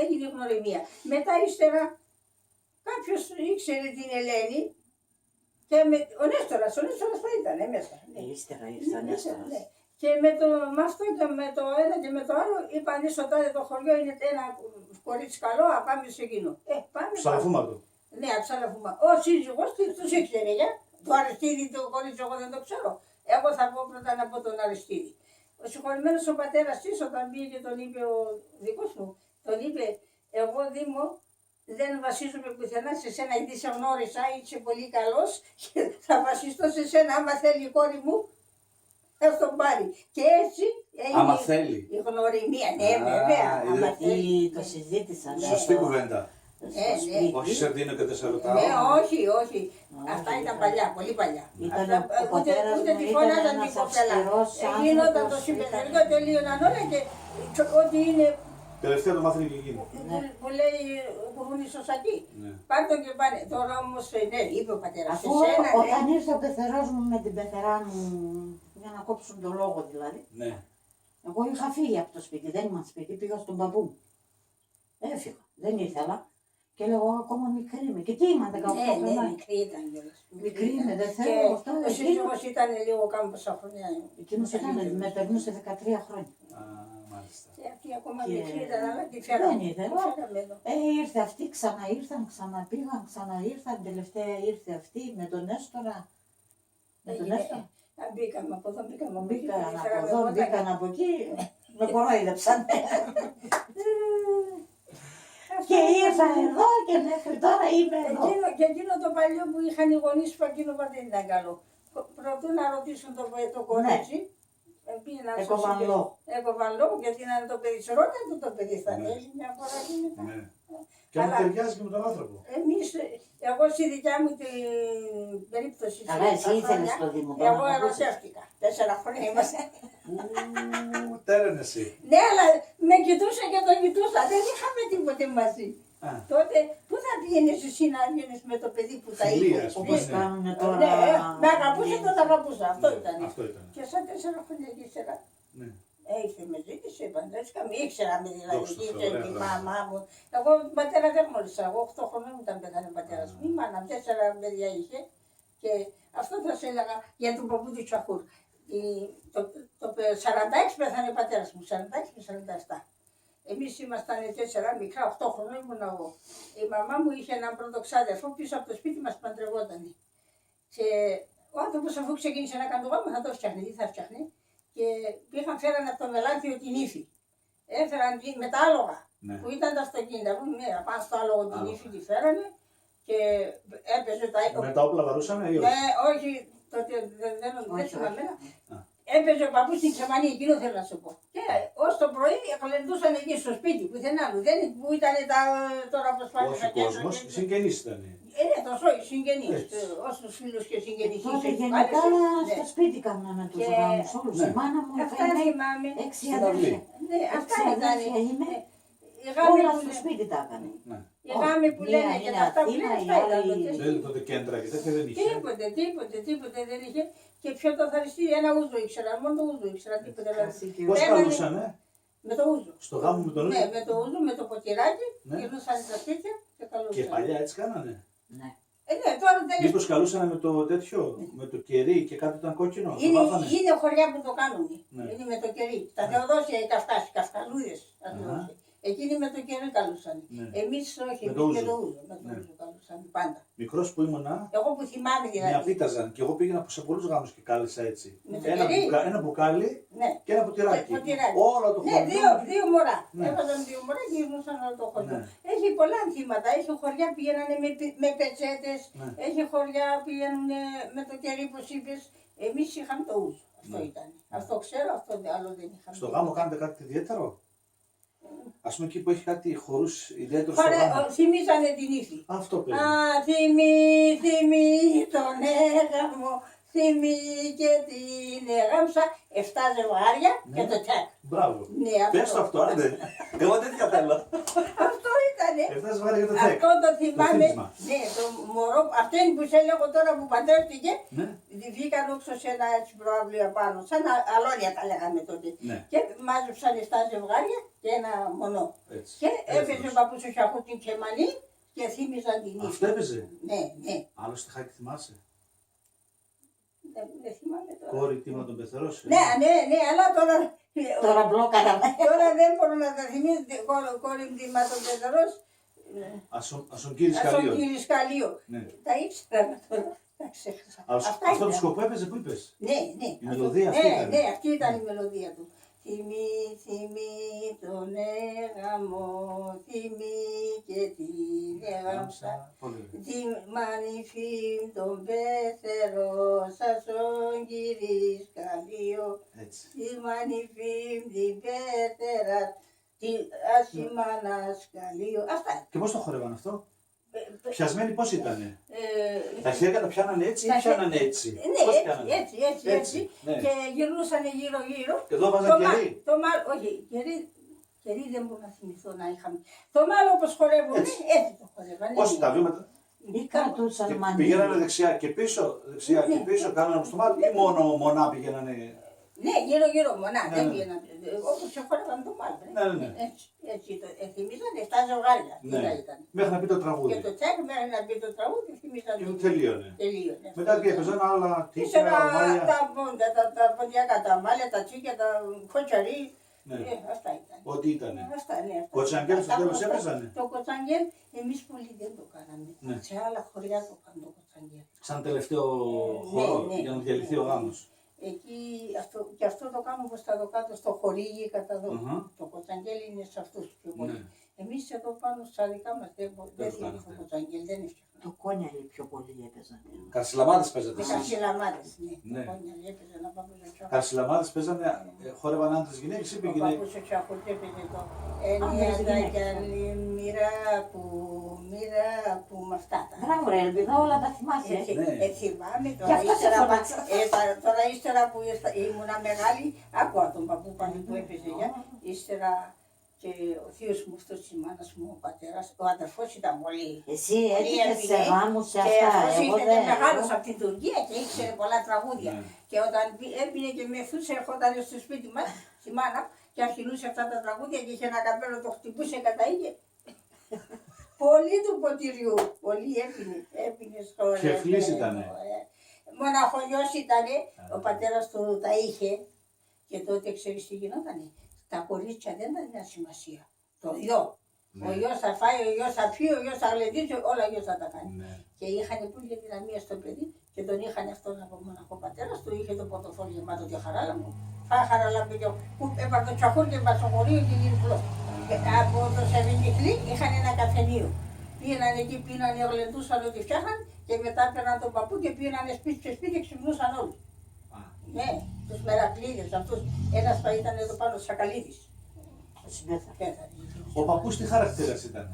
έγινε γνωριμία. Μετά ύστερα κάποιος ήξερε την Ελένη και ο Νέστορας που ήταν μέσα. Ναι. ύστερα ήρθε ο Ναι, Νέστορας. ναι. Και με αυτό και με το ένα και με το άλλο είπαν στο τάδε το χωριό είναι ένα κορίτσι καλό, α πάμε σε εκείνο. Πάμε. Ψαλαφούματο. Ναι, αψαλαφούμα. Ο σύζυγος τους ήξερε για. Το Αριστίδη το κορίτσι εγώ δεν το ξέρω. Εγώ θα πω πρώτα να πω τον Αριστίδη. Ο συγχωρημένος ο πατέρας της όταν πήγε και τον είπε ο δικός μου, τον είπε εγώ Δήμο δεν βασίζομαι πουθενά σε σένα γιατί σε γνώρισα, είσαι πολύ καλός και θα βασιστώ σε σένα άμα θέλει η κόρη μου θα τον πάρει. Και έτσι έγινε Άμα θέλει. η γνωριμία. Ναι, Α, βέβαια. Άμα είδε. θέλει. Το συζήτησαν. Σωστή κουβέντα. ναι. Όχι σε δίνω και 4 ρωτάω. Ναι, όχι, όχι. Αυτά ήταν παλιά, πολύ παλιά. Ήταν Αυτά, ο πατέρας ούτε μου τη ήταν φωνάζαν ένας την κοπέλα. αυστηρός Γίνονταν το άνθρωπος, συμπεριφερικό, τελείωναν όλα και ό,τι είναι Τελευταία το μάθαινε και εκείνη. που λέει ο κουρούνης ο Σακί. Ναι. Πάρ' τον και πάνε. Τώρα όμως, ναι, είπε ο πατέρας. Αφού Σε σένα, ναι. όταν ήρθε ο πεθερός μου με την πεθερά μου, για να κόψουν το λόγο δηλαδή, Ναι. εγώ είχα φύγει από το σπίτι, δεν ήμουν σπίτι, πήγα στον παππού μου. Έφυγα, δεν ήθελα. Και λέω, ακόμα μικρή είμαι. Και τι ήμουν 18 Ναι, ναι, χρονών. μικρή ήταν κιόλας. Μικρή είμαι, δεν Και θέλω αυτά. ο σύζυγος ήταν λίγο κάμποσα χρονιά. Εκείνος ήταν, με περνούσε 13 χρόνια. Α, μάλιστα. Και αυτή ακόμα Και μικρή ήταν, αλλά τη δεν φέραμε. ήθελα. Τη φέραμε εδώ. Ήρθε αυτή, ξαναήρθαν, ξαναπήγαν, ξαναήρθαν. Τελευταία ήρθε αυτή με τον Έστορα. Με τον Έστορα. Μπήκαμε από εδώ, μπήκαμε από εκεί. Μπήκαν τη από φέραμε εδώ, εγώ, μπήκαν από εκεί. Με κορόιδεψαν. Και ήρθα εδώ και μέχρι τώρα είμαι εδώ. Και εκείνο το παλιό που είχαν οι γονείς που εκείνο δεν ήταν καλό. Προτού να ρωτήσουν το κορίτσι, πήγαιναν Έκοβαν λόγο. Έκοβαν λόγο γιατί να είναι το παιδί. Σε ρώταν το παιδί θα Ναι. θέλει μια φορά και μετά. Ναι. Και αν Αλλά- ταιριάζει και με τον άνθρωπο. Εγώ στη δικιά μου την περίπτωση. Καλά, εσύ στα ήθελες χρόνια, το Δήμο, Εγώ να το ερωτεύτηκα. 4 χρόνια είμαστε. Τέρεν εσύ. Ναι, αλλά με κοιτούσε και τον κοιτούσα. Δεν είχαμε τίποτε μαζί. Α. Τότε πού θα πήγαινες εσύ να βγαίνεις με το παιδί που τα Φιλία, είχε. ας πούμε. Όπως Ναι. κάνουν τώρα. Ναι, με αγαπούσε, τον αγαπούσα. Αυτό Ναι, ήταν. αυτό ήταν. Και σαν 4 χρόνια και ύστερα Ναι. ήρθε με ζήτησε, παντρεύτηκα, με ήξερα με δηλαδή, Δόξα τω Θεώ, ήξερε ωραία, τη μπράβο. μαμά μου. Εγώ τον πατέρα δεν γνώρισα, εγώ 8 χρονών ήταν πεθάνε ο πατέρας μου. Η μάνα 4 παιδιά είχε και αυτό θα σε έλεγα για τον παππού του Τσαχούρ. Το 46 πέθανε ο πατέρας μου, 46 με 47. Εμείς ήμασταν 4 μικρά, 8 χρονών ήμουν εγώ. Η μαμά μου είχε έναν πρώτο ξάδερφο πίσω από το σπίτι μας παντρευόταν. Και ο άνθρωπος αφού ξεκίνησε να κάνει το γάμο θα το φτιάχνει, τι θα φτιάχνει. Και πήγαν φέρανε από το μελάθιο την ύφη. Έφεραν με τα άλογα Ναι. που ήταν τα αυτοκίνητα. Ναι, πάνω στο άλογο την Άλογα. ύφη τη φέρανε και έπαιζε τα Με τα όπλα βαρούσανε ή όχι. Ναι, όχι, τότε δεν Όχι, θυμάμαι. Α. Έπαιζε ο παππούς στην Ξεμανή, εκείνο θέλω να σου πω. Και ως το πρωί εκλεντούσαν εκεί στο σπίτι, πουθενά άλλου. Δεν που ήταν τώρα όπως πάνε Όχι κόσμος, συγγενείς ήταν. Ναι, το σώει, συγγενείς. Έτσι. Όσους φίλους και συγγενείς Τότε είχες γενικά βάλεις, ναι. στο σπίτι κάναμε τους Και- γάμους όλους. Ναι. Η μάνα μου Αυτά έκανε θυμάμαι. 6 Στην αδέρφια. Ναι, αυτά 6 ήταν. αδέρφια είμαι. Οι γάμοι Όλα που στο λένε- σπίτι τα έκανε. Ναι. οι γάμοι που Μία λένε και είναι τα αυτά που Αθήνα, λένε, η αυτά ήταν άλλη- τότε. Δεν τότε κέντρα και τέτοια δεν είχε. Τίποτε δεν είχε. Και ποιο το θαριστήρι, ένα ούζο ήξερα, μόνο το ούζο ήξερα, τίποτε. δηλαδή. Πώς Παίρνανε- καλούσανε Με το ούζο. στο γάμο με τον Ναι, ίδιο. με το ούζο, με το ποτηράκι, Ναι. γυρνούσαν τα σπίτια και καλούσαν. Και παλιά έτσι κάνανε. Ναι. Ναι, τώρα δεν είναι. Μήπως καλούσανε με το τέτοιο, με το κερί και κάτι ήταν κόκκινο. Το βάφανε. Είναι χωριά που το κάνουν. Ναι. Είναι με το κερί. Τα Θεοδόσια, οι Καυκάσοι, Καυκαλούδες. Εκείνοι με το κερί καλούσαν. Ναι. Εμείς όχι, Με εμείς το με ούζο. το ούζο. Με το Ναι. ούζο καλούσαν πάντα. Μικρός που ήμουνα, Εγώ που θυμάμαι με δηλαδή. απίταζαν και εγώ πήγαινα σε πολλούς γάμους και κάλεσα έτσι. Με το Ένα, κερί. ένα μπουκάλι Ναι. και ένα ποτηράκι. Και ποτηράκι. Όλο το Ναι, χωριό. δύο μωρά. Ναι. Έβαζαν 2 μωρά και γυρνούσαν όλο το χωριό. Ναι. Έχει πολλά ανθήματα. Έχει χωριά που πηγαίνανε με πετσέτες. Ναι. Έχει χωριά που πηγαίνουν με το κερί, όπως είπες. Εμείς είχαμε το ούζο. Αυτό ήταν. Αυτό ξέρω, αυτό άλλο δεν είχαμε. Στο γάμο κάνετε κάτι ιδιαίτερο? Ας πούμε εκεί που έχει κάτι χορούς ιδιαίτερο στο γάμο. Θυμίζανε την ύφη. Αυτό πρέπει. Α, θυμή τον έγαμο, θυμή και την έγαμψα, 7 ζευγάρια και το τσάκ. Μπράβο. Ναι, Πες το αυτό, άντε. Εγώ τέτοια θέλω. Αυτό ήτανε. 7 ζευγάρια για το τσέκ. Αυτό το θυμάμαι. θύμισμα. Ναι, το μωρό, αυτό είναι που σε έλεγα τώρα που παντρεύτηκε. Ναι. Βγήκαν όξω σε ένα έτσι προαύλιο πάνω, σαν αλόνια τα λέγαμε τότε. Ναι. Και μάζεψαν 7 ζευγάρια και ένα μονό. Έτσι. Και Έτσι έπαιζε ο δώσε. παππούς ο Σιαχού την Κεμανή και θύμιζαν την ύφη. Αυτό έπαιζε. Ναι, ναι. Άλλο στιχάκι θυμάσαι. Δεν θυμάμαι τώρα. Κόρη τίμα τον πεθερό. Ναι, αλλά τώρα. Τώρα μπλόκαρα. Τώρα δεν μπορώ να τα θυμίσω. Κόρη μου θυμάται ο Πεθερός. Ασον κύριε Στον Σκαλίο. κύριο Σκαλίο. Ναι. Τα ήξερα τώρα. Τα ξέχασα. Αυτά Αυτό το ήταν. σκοπό έπαιζε, πού είπες? Ναι. Η μελωδία αυτή ήταν. Ναι, αυτή ήταν η μελωδία του. Θυμή τον έγαμο, θυμή και την έγαμψα. Πολύ ωραία. Τη μανιφή τον πέθερο, σασον κύρις Σκαλίο. Έτσι. Τη μανιφή την πέθερα, τη ασημάνα Σκαλίο. Αυτά. Και πώς το χορεύαν αυτό? Ε, Πιασμένοι πώς ήτανε? ε, Τα χέρια τα πιάνανε έτσι ή τα πιάνανε έτσι? Ναι, Πώς έτσι, πιάνανε? έτσι. ναι. Και γυρνούσαν γύρω-γύρω. Και εδώ βάζαν κερί. Όχι, κερί δεν μπορώ να θυμηθώ να είχαμε. Το μάλλον όπως χορεύουν, Έτσι. έτσι το χορεύανε. Πώς τα βήματα? Ή κρατούσαν Και μανίλι. πηγαίνανε δεξιά και πίσω, κάνανε προς το μάλλον ή μονά πηγαίνανε? Ναι, γύρω-γύρω μονά, Ναι, δεν ναι. πήγαιναν. Όπως σε χορεύαν το μάλλον. Ναι. Έτσι το θυμίζανε 7 ζευγάρια. Τι Ναι. ήταν. Μέχρι να πει το Και τραγούδι. το τσάκ μέχρι να μπει το τραγούδι Και θυμίζανε. τελείωνε. Τελείωνε. Μετά τι έπαιζαν άλλα τύχια, Ύστερα μάλια. τα ποντιακά, τα μάλια, τα τσίκια, τα κοτσαρί. Ναι. Αυτά ήταν. Ό,τι ήτανε. Αυτά, ναι. αυτά. Κοτσαγγέλ στο Αυτά τέλος αυτά. έπαιζανε? Το κοτσαγγέλ εμείς πολύ δεν το κάναμε. Ναι. Σε άλλα χωριά το κάνουν το κοτσαγγέλ. Σαν τελευταίο Ναι, χώρο ναι. για να διαλυθεί ο γάμος. Εκεί και αυτό το κάνουμε προς τα εδώ κάτω στο χορήγι κατά εδώ. Αχα. Το κοτσαγγέλ είναι σε αυτούς πιο πολύ. Ναι. Εμείς εδώ πάνω στα δικά μας δεν το θυμάμαι το κάνατε. κοτσαγγέλ, δεν έφτιαχνα. Το κόνιαλι πιο πολύ έπαιζαν. Καρσιλαμάδες παίζατε Οι εσείς? κασιλαμάδες, ναι. Ναι. Το κόνιαλ έπαιζε να πάμε στο τσάκο. Καρσιλαμάδες παίζανε, χόρευαν άντρες γυναίκες ή Ο πήγαινε? παππούς ο Τσάκος έπαιζε το Άνδρες «Ενιάδα γυναίκες. κι άλλη μοίρα που με αυτά τα». Μπράβο ρε Ελπίδα, όλα τα θυμάσαι. Ναι. Θυμάμαι Γι' τώρα αυτό σε ύστερα, φωνάξα. τώρα ύστερα που ήμουνα μεγάλη, άκουα τον παππού πάλι που έπαιζε για, ύστερα και ο θείος μου αυτός της μάνας μου, ο πατέρας, ο αδερφός ήταν πολύ. Εσύ πολύ έτυχες σε έπινε γάμους σε και αυτά. αυτός Εγώ ήταν δεν. μεγάλος από την Τουρκία και ήξερε πολλά τραγούδια. Ναι. Και όταν έπινε και με ευθούσε, ερχόταν στο σπίτι μας, στη μάνα, και αρχινούσε αυτά τα τραγούδια και είχε ένα καπέλο, το χτυπούσε κατά είχε. Πολύ του ποτηριού, πολύ έπινε στο Χεφλής ήτανε. Μοναχογιός ήτανε, ο πατέρας του τα είχε και τότε ξέρεις τι γινότανε. Τα κορίτσια δεν τα δίναν σημασία. Το γιο. Ναι. Ο γιος θα φάει, ο γιος θα πιει, ο γιος θα γλεντήσει, όλα ο γιος θα τα κάνει. Ναι. Και είχαν πουλια δυναμία στο παιδί και τον είχαν αυτόν από μοναχό πατέρας του, είχε το πορτοφόλι γεμάτο και χαράλα μου. Φάει χαράλα που έπαρε το τσαχούρ και μπασοχωρίο και γυρκλό. Και από το Σεβινιχλή είχαν ένα καφενείο. Πήγαιναν εκεί, πίνανε, γλεντούσαν ό,τι φτιάχναν και μετά πέραν τον παππού και πήγαιναν σπίτι σε σπίτι και ξυπνούσαν όλοι. Α, Ναι, τους Μερακλείδες αυτούς. Ένας θα ήταν εδώ πάνω, Σακαλίδης. Πέθανε. ο παππούς τι χαρακτήρας ήταν?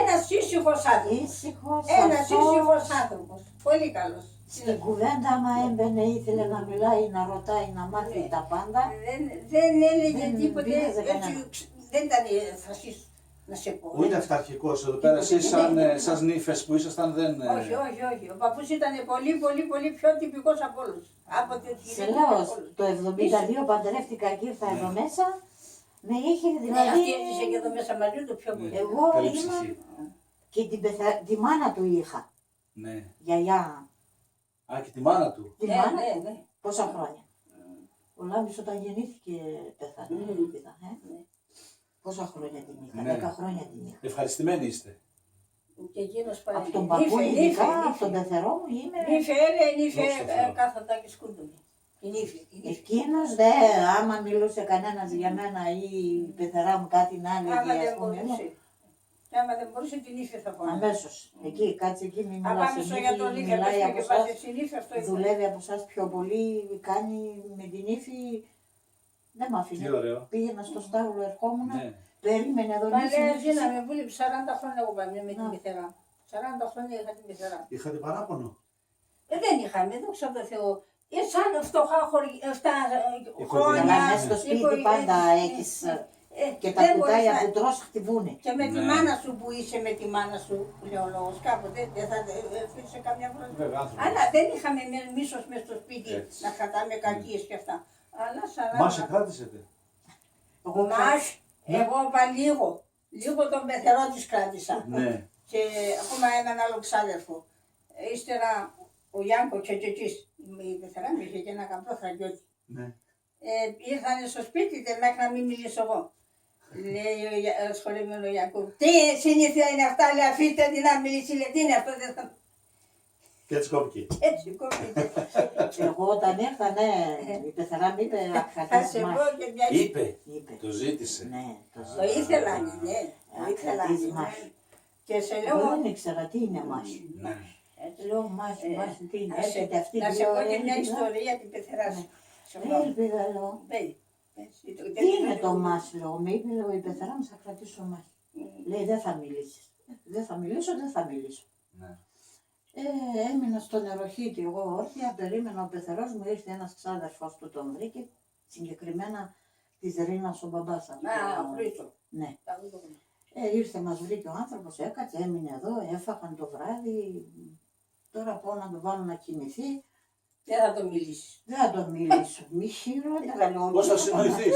Ένας ήσυχος άνθρωπος. Ήσυχος Ένας αυτός. ήσυχος άνθρωπος. Πολύ καλός. Στην κουβέντα άμα έμπαινε ήθελε να μιλάει, να ρωτάει, να μάθει τα πάντα. Δεν έλεγε Δεν τίποτε, πείραζε έτσι, κανένα. δεν ήταν φασίς, να σε πω. Ούτε αυταρχικός εδώ πέρα, εσείς σαν νύφες που ήσασταν δεν... Όχι. Ο παππούς ήταν πολύ πιο τυπικός από όλους. Από τη Σε λέω, το 72 παντρεύτηκα και ήρθα εδώ μέσα. Με είχε Ναι, δηλαδή. αυτή έζησε και εδώ μέσα μαζί του πιο πολύ. Εγώ Καλή ήμουν ψυχή. και τη μάνα του είχα. Ναι. Γιαγιά. Α, και τη μάνα του. Τη Ναι, μάνα ναι, του. ναι. Πόσα χρόνια. Ο Λάμπης όταν γεννήθηκε πέθανε. Ελπίδα, Ναι. Πόσα χρόνια την είχα, Ναι. 10 χρόνια την είχα. Ευχαριστημένοι είστε. Και εκείνος πάλι. Από τον παππού ειδικά, από τον πεθερό μου είμαι. Νύφε, Δόξα τω Θεώ. κάθοντα και σκούντουνε. Η νύφη. Εκείνος δε, άμα μιλούσε κανένας για μένα ή η πεθερά μου κάτι να Άμα έλεγε, δεν ας πούμε, μπορούσε. Άμα δεν μπορούσε την ύφη θα πω. Αμέσως. Εκεί, κάτσε εκεί, μην Αν μιλάς. πάμε στο Η γιατρό νύφη Λίθια, μιλάει πες από και πάτε εσάς. στην ύφη, αυτό ήθελα. Δουλεύει από εσάς πιο πολύ, κάνει με την ύφη. Δεν μ' άφηνε. Τι ωραίο. Πήγαινα στο στάβλο, ερχόμουν, Ναι. περίμενε εδώ Παλιά νύφη. γίναμε βούλη 40 χρόνια εγώ πάμε με την Να. πεθερά. 40 χρόνια είχα την πεθερά. Είχατε παράπονο. Δεν είχαμε, δόξα τω Θεώ. Σαν φτωχά χρόνια. Αλλά μέσα στο σπίτι πάντα έχεις και τα δεν κουτάλια μπορείς που τρως χτυπούνε. Και με τη Ναι. μάνα σου που είσαι με τη μάνα σου, που λέει ο λόγος, κάποτε δεν θα αφήσει καμιά φορά. Βέβαια, άνθρωπος. Αλλά δεν είχαμε μίσος μες στο σπίτι Έτσι. να κρατάμε κακίες και αυτά. Αλλά 40. Μας κράτησετε. Μας, εγώ είπα λίγο. Λίγο τον πεθερό της κράτησα. Ναι. Και ακόμα έναν άλλο ξάδερφο. Ύστερα ο Γιάνκο Τσετζετζής, η πεθερά μου είχε και ένα καπρό θραγιώτη. Ναι. Ήρθανε στο σπίτι δεν μέχρι να μην μιλήσω εγώ. Λέει ο σχολεμένο Γιάνκο, τι συνήθεια είναι αυτά, λέει αφήστε την να μιλήσει, λέει τι είναι αυτό, δεν θα... Και έτσι κόπηκε. Έτσι κόβεται. Εγώ όταν ήρθα, ναι, η πεθερά μου είπε Θα αχατής σε μας. πω και μια... Είπε. Είπε. Το ζήτησε. Ναι, Το ήθελα, ναι. Το ήθελα. Αχατής μας. Και σε Εγώ λέω, δεν ήξερα τι είναι μας. Ναι. Λέω μας, μας, τι είναι. Έρχεται αυτή να σε δύο πω και μια έλπιδα. ιστορία την πεθερά σου. Σε πω. Έλπιδα, λέω. Μπαίνει. Τι είναι το μας, λέω. Με είπε, λέω, η πεθερά μου θα κρατήσω μας. Λέει, δεν θα μιλήσεις. Δεν θα μιλήσω, δεν θα μιλήσω. Ναι. Έμεινα στο νεροχύτη εγώ όρθια, περίμενα ο πεθερός μου, ήρθε ένας ξάδερφος του τον βρήκε, συγκεκριμένα της Ρήνας ο μπαμπάς. από Α, το- Χρήστο. Ναι. Ήρθε, μας βρήκε ο άνθρωπος, έκατσε, έμεινε εδώ, έφαγαν το βράδυ, τώρα πάω να το βάλω να κοιμηθεί, Δεν θα το μιλήσεις. δεν θα τον μιλήσω, μη χειρότερα λέω. Πώς θα συνοηθείς.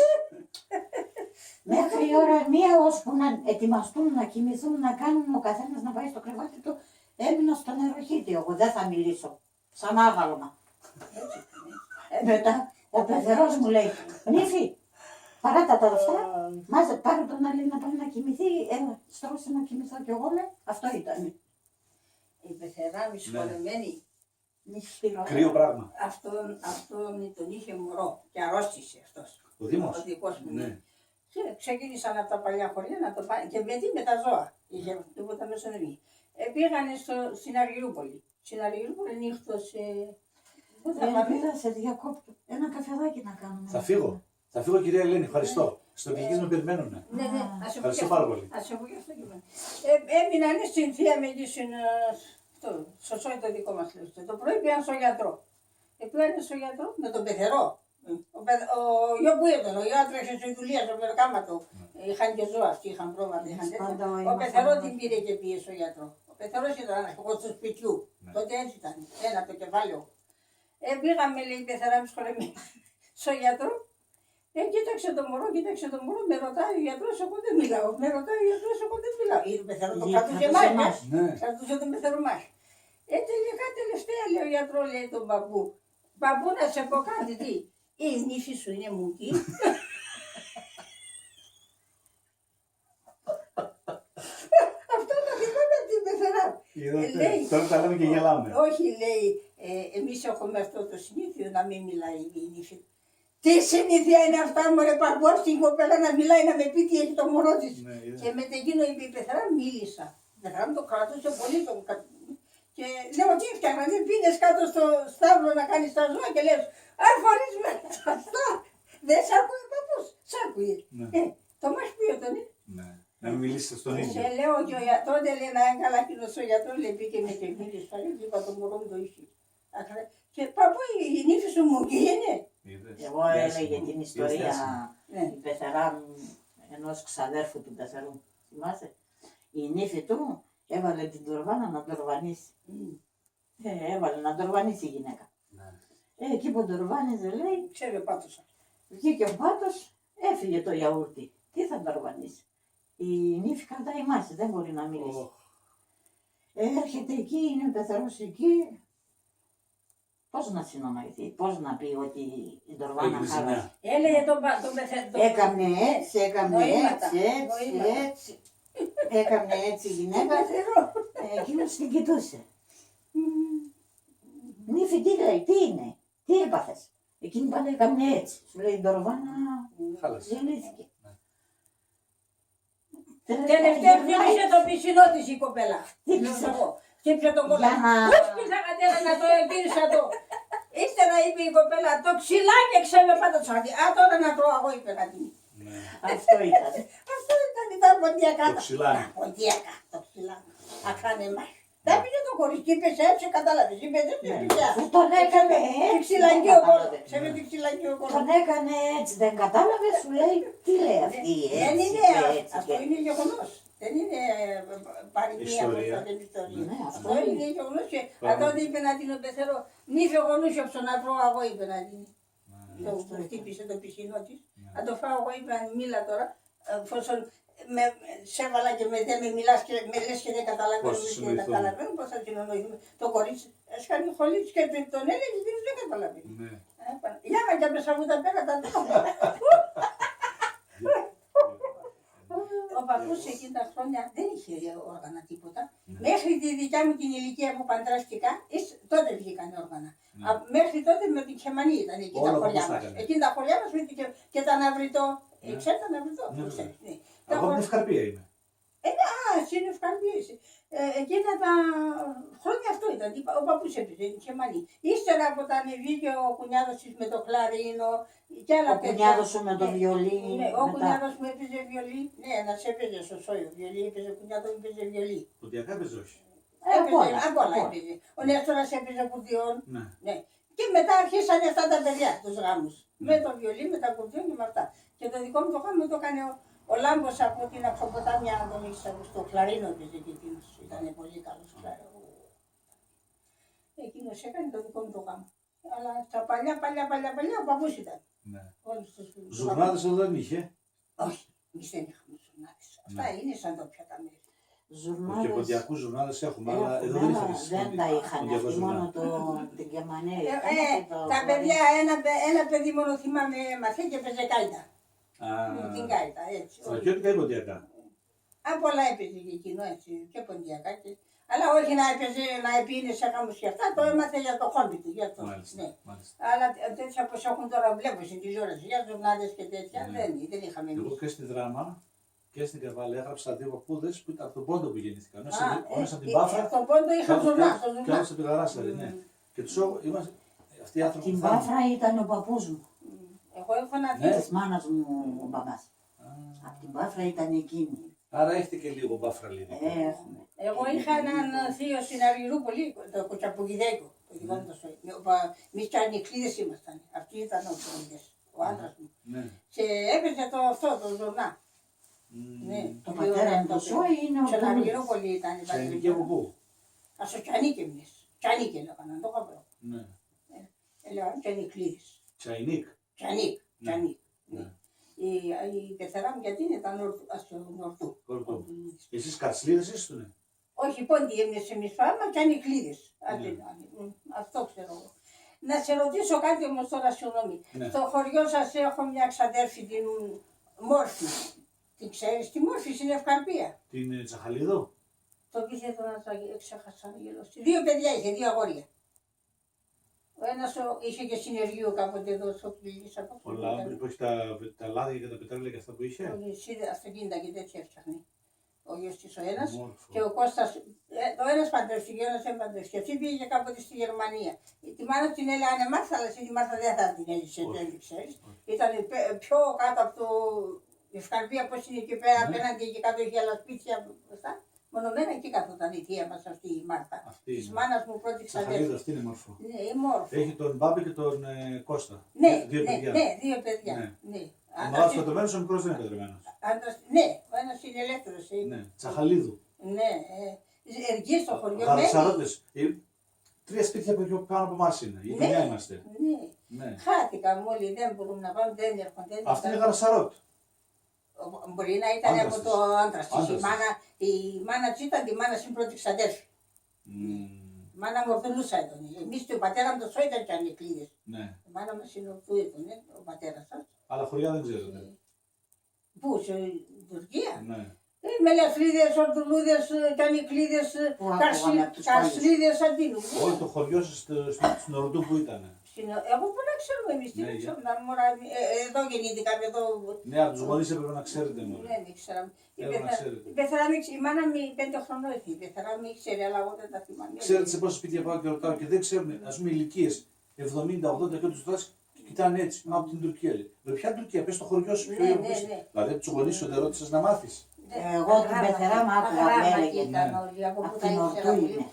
Μέχρι η ώρα μία ώσπου να ετοιμαστούν, να κοιμηθούν, να κάνουν ο καθένας να πάει στο κρεβάτι του, έμεινα στο νεροχύτη εγώ, δεν θα μιλήσω, σαν άγαλμα. Μετά ο πεθερός μου λέει, νύφη, παράτα τα λεφτά, πάρε τον άλλη να πάει να κοιμηθεί, έλα, στρώσε να κοιμηθώ κι εγώ, ναι, αυτό ήταν. Η πεθερά μου σχολεμένη, Μη σπηρώ. Κρύο πράγμα. αυτόν τον είχε μωρό και αρρώστησε αυτός. Ο Δήμος. Ο δικός μου. Ναι. Και ξεκίνησαν από τα παλιά χωριά να το πάνε και με τα ζώα. Είχε τίποτα μέσα δεν είχε. Πήγανε στην Αργυρούπολη. Στην Αργυρούπολη νύχτωσε. Πού θα πάμε. Πήγα σε διακόπτω, ένα καφεδάκι να κάνουμε. Θα φύγω. Θα φύγω, κυρία Ελένη. Ευχαριστώ. Στο Κιλκής με περιμένουνε. Ναι, ναι, ας σε πω Ευχαριστώ και πάρα αυτό. πολύ. Ας σε πω και αυτό και εμένα. Έμειναν στην θεία με εκεί στο σωσό το δικό μας λέω. Το πρωί πήγαν στο γιατρό. Πήγαν στο γιατρό με τον πεθερό. Ο γιο που ήταν, ο γιο άτρεξε στη δουλειά στο μεροκάματο. Είχαν και ζώα αυτοί, είχαν πρόβατα. Πάντα ο Ο ένας πεθερό άλλος. την πήρε και πήγε στο γιατρό. Ο πεθερό ήταν αρχηγός του σπιτιού. Τότε έτσι ήταν, ένα το κεφάλαιο. Πήγαμε, λέει η πεθερά μου σχολεμένη, στο γιατρό. Κοίταξε το μωρό, με ρωτάει ο γιατρός, εγώ δεν μιλάω. Με ρωτάει ο γιατρός, εγώ δεν μιλάω. Η πεθερό το κρατούσε εμάς, Ναι. κρατούσε τον πεθερό μας. Τελικά τελευταία λέει ο γιατρό, λέει τον μπαμπού. Μπαμπού να σε πω κάτι, τι. Η νύφη σου είναι μουκή. Αυτό το θυμάμαι από την πεθερά. Λέει, Τώρα τα λέμε και γελάμε. όχι, λέει, εμείς έχουμε αυτό το συνήθειο να μην μιλάει η νύφη. Τι συνήθεια είναι αυτά, μωρέ παππού, αυτή η κοπέλα να μιλάει, να με πει τι έχει το μωρό της. Ναι, είδα. Και με εκείνο είπε η πεθερά, μίλησα. Η πεθερά μου το κρατούσε πολύ και λέω τι φτιάχνα, δεν πήγες κάτω στο στάβλο να κάνεις τα ζώα και λες φορείς με αυτά. Δεν σ' ακούει ο παππούς, σ' ακούει. Ναι. Το μας πει όταν είναι. Ναι. Να μην μιλήσετε στον ίδιο. Και λέω και τότε λέει να είναι καλά εκείνος ο γιατρός, λέει πήγε με και μίλησε πάλι και είπα το μωρό μου το είχε. Και παππού η νύφη σου μου και είναι. Είδες. Εγώ έλεγε την ιστορία Ναι. η πεθερά μου, ενός ξαδέρφου του πεθερού. Θυμάσαι, η νύφη του έβαλε την τουρβάνα να τουρβανίσει. Έβαλε να τουρβανίσει η γυναίκα. Ναι. Εκεί που τουρβάνιζε λέει, Ξέρει ο πάτος. βγήκε ο πάτος, έφυγε το γιαούρτι. Τι θα τουρβανίσει. Η νύφη κρατάει μάση, δεν μπορεί να μιλήσει. Οχ. Έρχεται εκεί, είναι ο πεθερός εκεί. Πώς να συνονοηθεί, πώς να πει ότι η τουρβάνα Έγινε χάλασε. ζημιά. Έλεγε τον πεθερό. Έκαμνε έτσι, Νοήματα, έτσι, νοήματα. έτσι. Έκαμνε έτσι η γυναίκα, εκείνος την κοιτούσε. Νύφη τι λέει, τι είναι, τι έπαθες. Εκείνη πάλι έκαμνε έτσι. Σου λέει η Ντορβάνα Χάλασε. διαλύθηκε. Τελευταία χτύπησε το πισινό της η κοπέλα. Χτύπησε τον κολλά. Για να- Πώς πήγα κατέρα να το γύρισα το. Ύστερα είπε η κοπέλα, το ξυλάκι ξέμε πάντα το σαρδί. Α, τώρα να τρώω εγώ, είπε να την. Αυτό ήταν. Αυτό ήταν ποντιακά. Το ξυλάκι. Ποντιακά, το ξυλάκι. Ακάνε μάχη. Τα πήγε το κορίτσι και είπε έτσι, κατάλαβες. Είπε δεν είναι δουλειά. Τον έκανε Τι έτσι. ξυλάκι δεν ο κόλλος. κατάλαβε. Ξέρετε τι ξυλάκι ο κόλλος. Τον έκανε έτσι, δεν κατάλαβε, σου λέει τι λέει αυτή. Δεν έτσι είναι, και έτσι αυτό και- είναι γεγονός. Δεν είναι παροιμία Ιστορία. όπως δεν είναι ιστορία. Ναι, αυτό Αυτό είναι γεγονός και τότε είπε να την πεθερώ. Μη φεγονούσε από τον αγρό εγώ, είπε να την. Το χτύπησε το πισινό της. Αν το φάω εγώ, είπε αν μίλα τώρα, εφόσον σε έβαλα και δεν με μιλάς και με λες και δεν καταλαβαίνω, Πώς και δεν συνοηθούμε. καταλαβαίνω, πώς θα συνεννοηθούμε. Το κορίτσι έσχανε χολίτς και τον έλεγε και δεν καταλαβαίνει. Ναι. Για να και μέσα μου τα πέρα τα τρώμε. Ο παππούς εκείνα τα χρόνια δεν είχε όργανα τίποτα. Μέχρι τη δικιά μου την ηλικία που παντρεύτηκα, τότε βγήκαν όργανα. Μέχρι τότε με την Χεμανή ήταν εκεί Όλα τα όπως χωριά τα μας. έκανε. Εκείνα τα χωριά μας με την και τα ναυριτό. Ναι. Ξέρετε τα ναυριτό, Ναι, το ξέρεις, ναι. Τα Εγώ από την χωριά- Ευκαρπία είμαι. εσύ είναι ευχαριστήση. Εκείνα τα χρόνια αυτό ήταν. Ο παππούς έπαιζε, η Χεμανή. Ύστερα από τα ανεβήκε ο κουνιάδος της με το κλαρίνο και άλλα Ο παιδιά. κουνιάδος σου με το Ναι, βιολί. ναι, ο μετά. κουνιάδος μου έπαιζε βιολί. Ναι, ένας έπαιζε στο σόιο βιολί, έπαιζε ο κουνιάδος μου έπαιζε βιολί. Ποντιακά έπαιζε όχι. Έπαιζε, όλα, απ' όλα απ' όλα. έπαιζε. Ο Νέστορας έπαιζε κουρδιόν. Ναι. Ναι. Και μετά αρχίσανε αυτά τα παιδιά, τους γάμους. Με το βιολί, με τα κουρδιόν και με αυτά. Και το δικό μου το γάμο το έκανε ο Λάμπος από την Αξιοποτάμια, αν τον ήξερα, στο κλαρίνο έπαιζε και εκείνος. Ήταν πολύ καλός κλαρίνο. Εκείνος έκανε το δικό μου το γάμο. Αλλά στα παλιά, ο παππούς ήταν. Ναι. Όλους τους Ζουρνάδες εδώ δεν είχε. Όχι, εμείς δεν είχαμε ζουρνάδες. Αυτά είναι σαν τόπια τα μέρη. Και Ζουρνάδες. ποντιακούς ζουρνάδες έχουμε, αλλά Έχουμε, εδώ δεν αλλά είχαμε. δεν τα είχαν. Ποντιακό Αυτοί μόνο ζουρνά. την Γερμανία. Τα παιδιά, ένα παιδί μόνο θυμάμαι μαθαίνει και παίζε κάιτα. Με την κάιτα, έτσι. Στρατιώτικα ή ποντιακά. Αν πολλά έπαιζε και εκείνο έτσι, και ποντιακά. Αλλά όχι να έπαιζε, να επίνε σε γάμους και αυτά, το έμαθε για το χόμπι του. Για το, Μάλιστα. ναι. Μάλιστα. Αλλά τέτοια πως έχουν τώρα βλέπω στην ώρες, για ζουρνάδες και τέτοια, Ναι. δεν είχαμε Εγώ εμείς. και στη Δράμα και στην Καβάλα έγραψα δύο παππούδες που ήταν από τον Πόντο που γεννήθηκαν. Ο ένας από την Πάφρα Στον πόντο είχα ζουρνά, στο και ζουρνά. άλλος από τη Γαράσαρη. Ναι. Και τους είμαστε αυτοί οι άνθρωποι Την που θα'μασαν. Πάφρα ήταν ο παππούς μου. Εγώ έχω να Ναι. Της μάνας μου ο μπαμπάς. Από την Πάφρα ήταν εκείνη. Άρα έχετε και λίγο Πάφρα λίγο. Έχουμε. Εγώ είχα έναν θείο στην Αργυρούπολη, το Κοτσαπουγιδέκο, το δικό μου το σώμα. Εμείς και ανικλείδες ήμασταν. Αυτοί ήταν ο Κοτσαπουγιδές, ο άντρας μου. Ναι. Και έπαιζε το ζουρνά. Ναι, Το πολύ πατέρα ωραίο μου το παιδί. σώει είναι ο Στην Μπούλης. Αργυρούπολη ήταν. Σε ηλικία από πού. Ας το Τσανίκη εμείς. Τσανίκη λέγανε, το είχα βρω. Ναι. Λέγανε Τσανικλείδες. Τσαϊνίκ. Τσανίκ, Ναι. Τσανίκ. Ναι. Η πεθερά μου γιατί ήταν Νορτού. Κορτού. Εσείς Κατσλίδες ήσουνε. Όχι πόντι εμείς φάρμα και ανικλείδες. Αυτό ξέρω εγώ. Να σε ρωτήσω κάτι όμως τώρα, συγγνώμη. Ναι. Στο χωριό σας έχω μια ξαδέρφη την Μόρφη. Την ξέρεις, τη Μόρφη στην Ευκαρπία. Την Τσαχαλίδο. Το πήγε το να ξέχασα να γελώσει. Δύο παιδιά είχε, δύο αγόρια. Ο ένας είχε και συνεργείο κάποτε εδώ στο Πληγής. Ο Λάμπρη που έχει τα λάδια και τα πετρέλαια και αυτά που είχε. Αυτοκίνητα και τέτοια έφτιαχνε. Ο γιος της ο ένας. Μόρφο. Και ο Κώστας, ο ένας παντρεύτηκε, ο ένας δεν παντρεύτηκε. Αυτή πήγε κάποτε στη Γερμανία. Τη μάνα την έλεγαν Μάρθα, αλλά εσύ τη Μάρθα δεν θα την έλυσε, Όχι. δεν ξέρεις. Ήταν πιο κάτω από το Ευκαρπία, πώς είναι εκεί πέρα, Ναι. απέναντι και κάτω είχε άλλα σπίτια μπροστά. Μονομένα εκεί κάτω ήταν η θεία μας αυτή η Μάρθα. Αυτή Της είναι. μάνας μου πρώτη Τσαχαλίδο, ξαδέρφη. αυτή είναι μόρφο. Ναι, η Μόρφη. Έχει τον Μπάμπη και τον Κώστα. Ναι, Δύο ναι, παιδιά. ναι, δύο παιδιά. Ναι. Ναι. Ο μεγάλος παντρεμένος, ο μικρός δεν είναι παντρεμένος. Ναι, ο ένας είναι ελεύθερος. Ναι, Τσαχαλίδου. Ναι, εργεί στο χωριό. Γαρασαρώτες. Τρία σπίτια που πιο πάνω από εμάς είναι. Η Ναι. γειτονιά είμαστε. Ναι. Ναι. Χάθηκαν όλοι, δεν μπορούν να πάνε, δεν έρχονται. δεν Αυτή είναι φτάνουν. Γαρασαρώτ. Μπορεί να ήταν Άντρας από της. το άντρα της. Άντρας Η μάνα της ήταν τη μάνα στην πρώτη ξαδέρφη. Μμμ. Η μάνα μου ορθολούσα ήταν. Εμείς και ο πατέρα μου το σώ ήταν και ανεκλείδες. Ναι. Η μάνα μας είναι ορθού ήταν, ο πατέρας σας. Αλλά χωριά δεν ξέρετε. Πού, σε Τουρκία. Ναι. Με λεφρίδες, ορτουλούδες, κανικλίδες, Πού άκουγαμε από τους παλιούς. καρσλίδες, αντίνου. Όλο το χωριό σας στην Ορδού που ήταν. Εγώ πολλά ξέρουμε εμείς, τι Ναι, δεν για. ξέρουμε. Εδώ γεννήθηκα, εδώ. Ναι, από τους γονείς έπρεπε να ξέρετε μόνο. Δεν ήξερα. Έπρεπε να ξέρετε. Η πεθερά μου, η μάνα μου 5 χρονών έχει. Η πεθερά μου ήξερε, αλλά εγώ δεν τα θυμάμαι. Ξέρετε σε πόσα σπίτια πάω και ρωτάω και δεν ξέρουν, ας πούμε, ηλικίες 70-80 και τους ρωτάς και κοιτάνε έτσι, από την Τουρκία. Λέει. Ρε, ποια Τουρκία, πες στο χωριό σου, ποιο Ναι, είναι. ναι, ναι. Δηλαδή, τους γονείς σου δεν ρώτησες να μάθεις. Εγώ την πεθερά μου άκουγα που έλεγε. Ήταν όλοι, από Απ' πού τα την ήξερα. Ορτού είναι.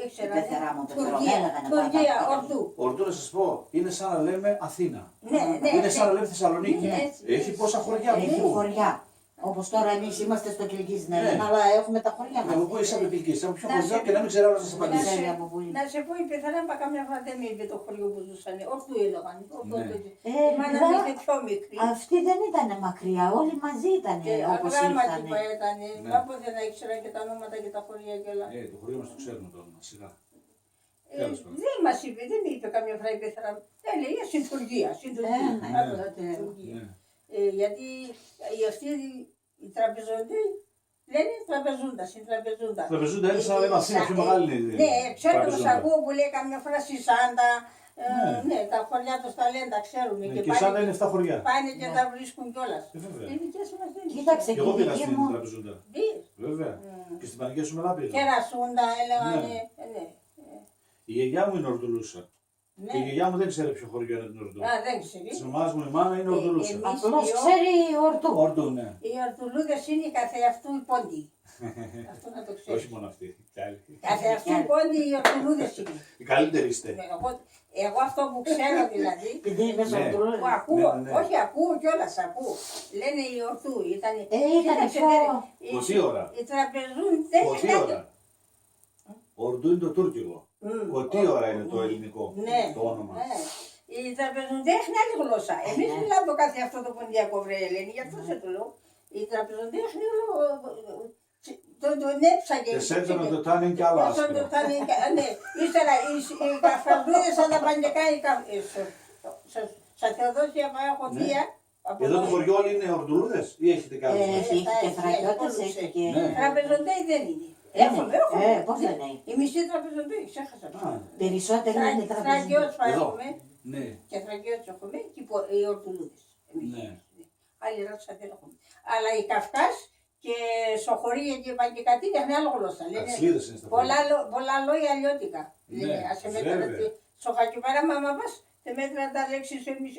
Ήξερα, Η πεθερά μου, το Τουρκία, έλεγανε Τουρκία, πάντα. Ορτού. Ορτού να σας πω, είναι σαν να λέμε Αθήνα. Ναι, ναι. Είναι σαν να λέμε Θεσσαλονίκη. Ναι, έτσι. Έχει πόσα χωριά από Έχει πού. χωριά. Όπως τώρα εμείς είμαστε στο Κιλκί στην Ναι. Ελλάδα, αλλά έχουμε τα χωριά Από πού μας. είσαι από Κιλκής, από ποιο Να χωριό σε- και να μην ξέρω να σας Δεν απαντήσει. ξέρει από πού είναι. Να σε πω, η πεθερά μου καμιά φορά δεν με είπε το χωριό που ζούσαν. Ορτού έλεγαν. Ναι. Η μάνα μου ήταν πιο μικρή. Αυτή δεν ήταν μακριά, όλοι μαζί ήταν Και όπως αγράμματη ήρθανε. που ήταν. Ναι. Κάπου δεν ήξερα και τα ονόματα και τα χωριά και όλα. Το χωριό μας το ξέρουμε τώρα, σιγά. Ε, Τέλος πάντων. δεν μας είπε, δεν με είπε καμιά φορά η πεθερά μου. Έλεγε συντουργία, συντουργία. Ναι, Άκουγα ναι. τη συντουργία. Ναι. Γιατί αυτοί οι τραπεζοντοί λένε τραπεζούντα, συντραπεζούντα. Τραπεζούντα είναι σαν να λέμε Αθήνα, πιο μεγάλη είναι. Ναι, ξέρω τους τραπεζούντα. ακούω που λέει καμιά φορά στη Σάντα. Ναι. Ναι, τα χωριά τους τα λένε, τα ξέρουμε. Ναι, και σαν να είναι 7 χωριά. πάνε και τα βρίσκουν κιόλας. Βέβαια. Οι δικές μας δεν Κοίταξε, Και εγώ πήγα δική στην μου- τραπεζούντα. Δεις. Βέβαια. Και στην Παναγία σου Μελά πήγα. Κερασούντα έλεγαν. Ναι. Ναι. Η γιαγιά μου είναι Ορτουλούσα. Ναι. Και η γιαγιά μου δεν ξέρει ποιο χωριό είναι την Ορτού. Α, δεν ξέρει. Τη μαμά μου η μάνα είναι Ορτουλούσα. εμείς- Απλώς ξέρει ορτού. Ορτού, ναι. Οι Ορτουλούδες είναι οι καθεαυτού οι πόντιοι. Αυτό να το Όχι ξέρεις. μόνο αυτή. Κι άλλοι. Καθεαυτού οι πόντιοι οι Ορτουλούδες είναι. Οι καλύτεροι είστε. Εγώ αυτό που ξέρω δηλαδή, Επειδή είμαι Ναι. στον που Τουρκία. ακούω, ναι. όχι ακούω κιόλας, ακούω. Λένε οι Ορτού, ήταν. Ήταν κοίταξε, πιο- οι- Πόση ώρα. Οι τραπεζούντες. Κωτή ώρα. Ορτού είναι το τουρκικό. Κωτή ώρα είναι το ελληνικό. Ναι. Το όνομα. Ναι. Οι τραπεζούντες έχουν άλλη γλώσσα. Εμείς ναι. μιλάμε το κάθε αυτό το ποντιακό βρε Ελένη, γι' αυτό σε το λέω. Οι τραπεζούντες έχουν όλο. Τον έψαγε. Και σέντρα το τάνε είναι κι άλλο άσπρο. Ναι, ύστερα οι καφραδούδες σαν τα παντιακά. Στα Θεοδόσια έχω Ναι. θεία. από Εδώ το εδώ. χωριό όλοι είναι Ορτουλούδες ή έχετε κάτι. Έχει και φραγιώτες, έχει έχει και... Ναι. Τραπεζοντέοι δεν είναι. Είναι. Έχουμε. Πώς δεν είναι. Οι μισοί τραπεζοντέοι, ξέχασα. Α, Περισσότεροι είναι Θραγιώτες τραπεζίτες. Εδώ. έχουμε ναι. και θραγιώτες έχουμε και οι Ορτουλούδες. Ναι. Άλλη ράτσα δεν έχουμε. Αλλά η Καυκάς και Σοχωρία και Παγκεκατή έχουν άλλο γλώσσα. Λένε Ατσλίδες είναι στα πολλά λόγια αλλιώτικα. Ναι, Λένε, ας σε μέτρα βέβαια. στο χακιπάρα μάμα μας, τε μέτρα τα λέξεις εμείς.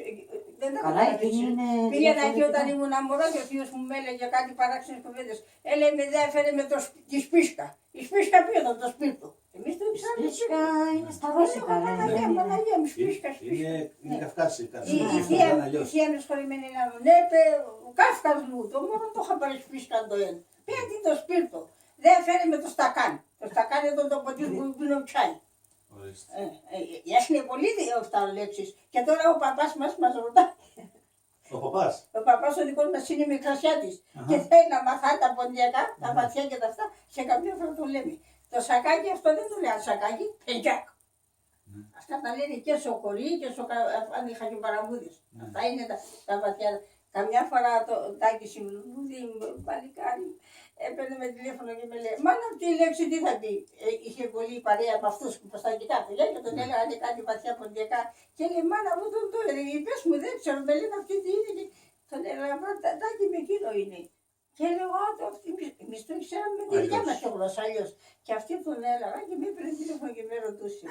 Δεν τα Καλά, καταλαβαίνεις. εκείνη είναι Πήγαινα εκεί διαφορετικά. όταν ήμουν μωρό και ο θείος μου με έλεγε κάτι παράξενες κουβέντες. Έλεγε με δεν έφερε με τη σπίσκα. Η σπίσκα ποιο ήταν το σπίρτο. Εμείς το ξέραμε. Σπίσκα είναι στα ρώσικα. Παναγία, δεν είναι. Παναγία μου, σπίσκα, σπίσκα. Είναι Καυκάσι. Η θεία μου σχολημένη να μου ναι, ο Κάφκας μου, το μόνο το είχα πάρει σπίσκα το ένα. Πέντε το σπίρτο. Δεν έφερε με το στακάν. Το στακάν ήταν το ποτήρι που πίνω τσάι. Έχουν πολύ αυτά λέξεις. Και τώρα ο παπάς μας ρωτάει. Ο παπάς. Ο παπάς ο δικός μας είναι μικρασιάτης και θέλει να μαθάει τα ποντιακά, τα βαθιά και τα αυτά. Και καμιά φορά το λέμε. Το σακάκι αυτό δεν το λέει σακάκι, πεντζάκ. Αυτά τα λένε και στο χωρί και στο αν είχα και παραμούδες. Αυτά είναι τα βαθιά. Καμιά φορά το Τάκη Συμπλούδη, παλικάρι, έπαιρνε με τηλέφωνο και με λέει «Μάνα αυτή η λέξη τι θα πει». Είχε πολύ παρέα από αυτούς που προστατικά παιδιά και τον έλεγαν κάτι βαθιά ποντιακά. Και λέει «Μάνα μου τον το έλεγε, πες μου δεν ξέρω, με λένε αυτή τι είναι». Και τον έλεγα «Τάκη με εκείνο είναι». Και λέω εμείς το ξέραμε με τη δικιά μας τη γλώσσα αλλιώς. Και αυτή τον έλεγα και με έπαιρνε τηλέφωνο και με ρωτούσε.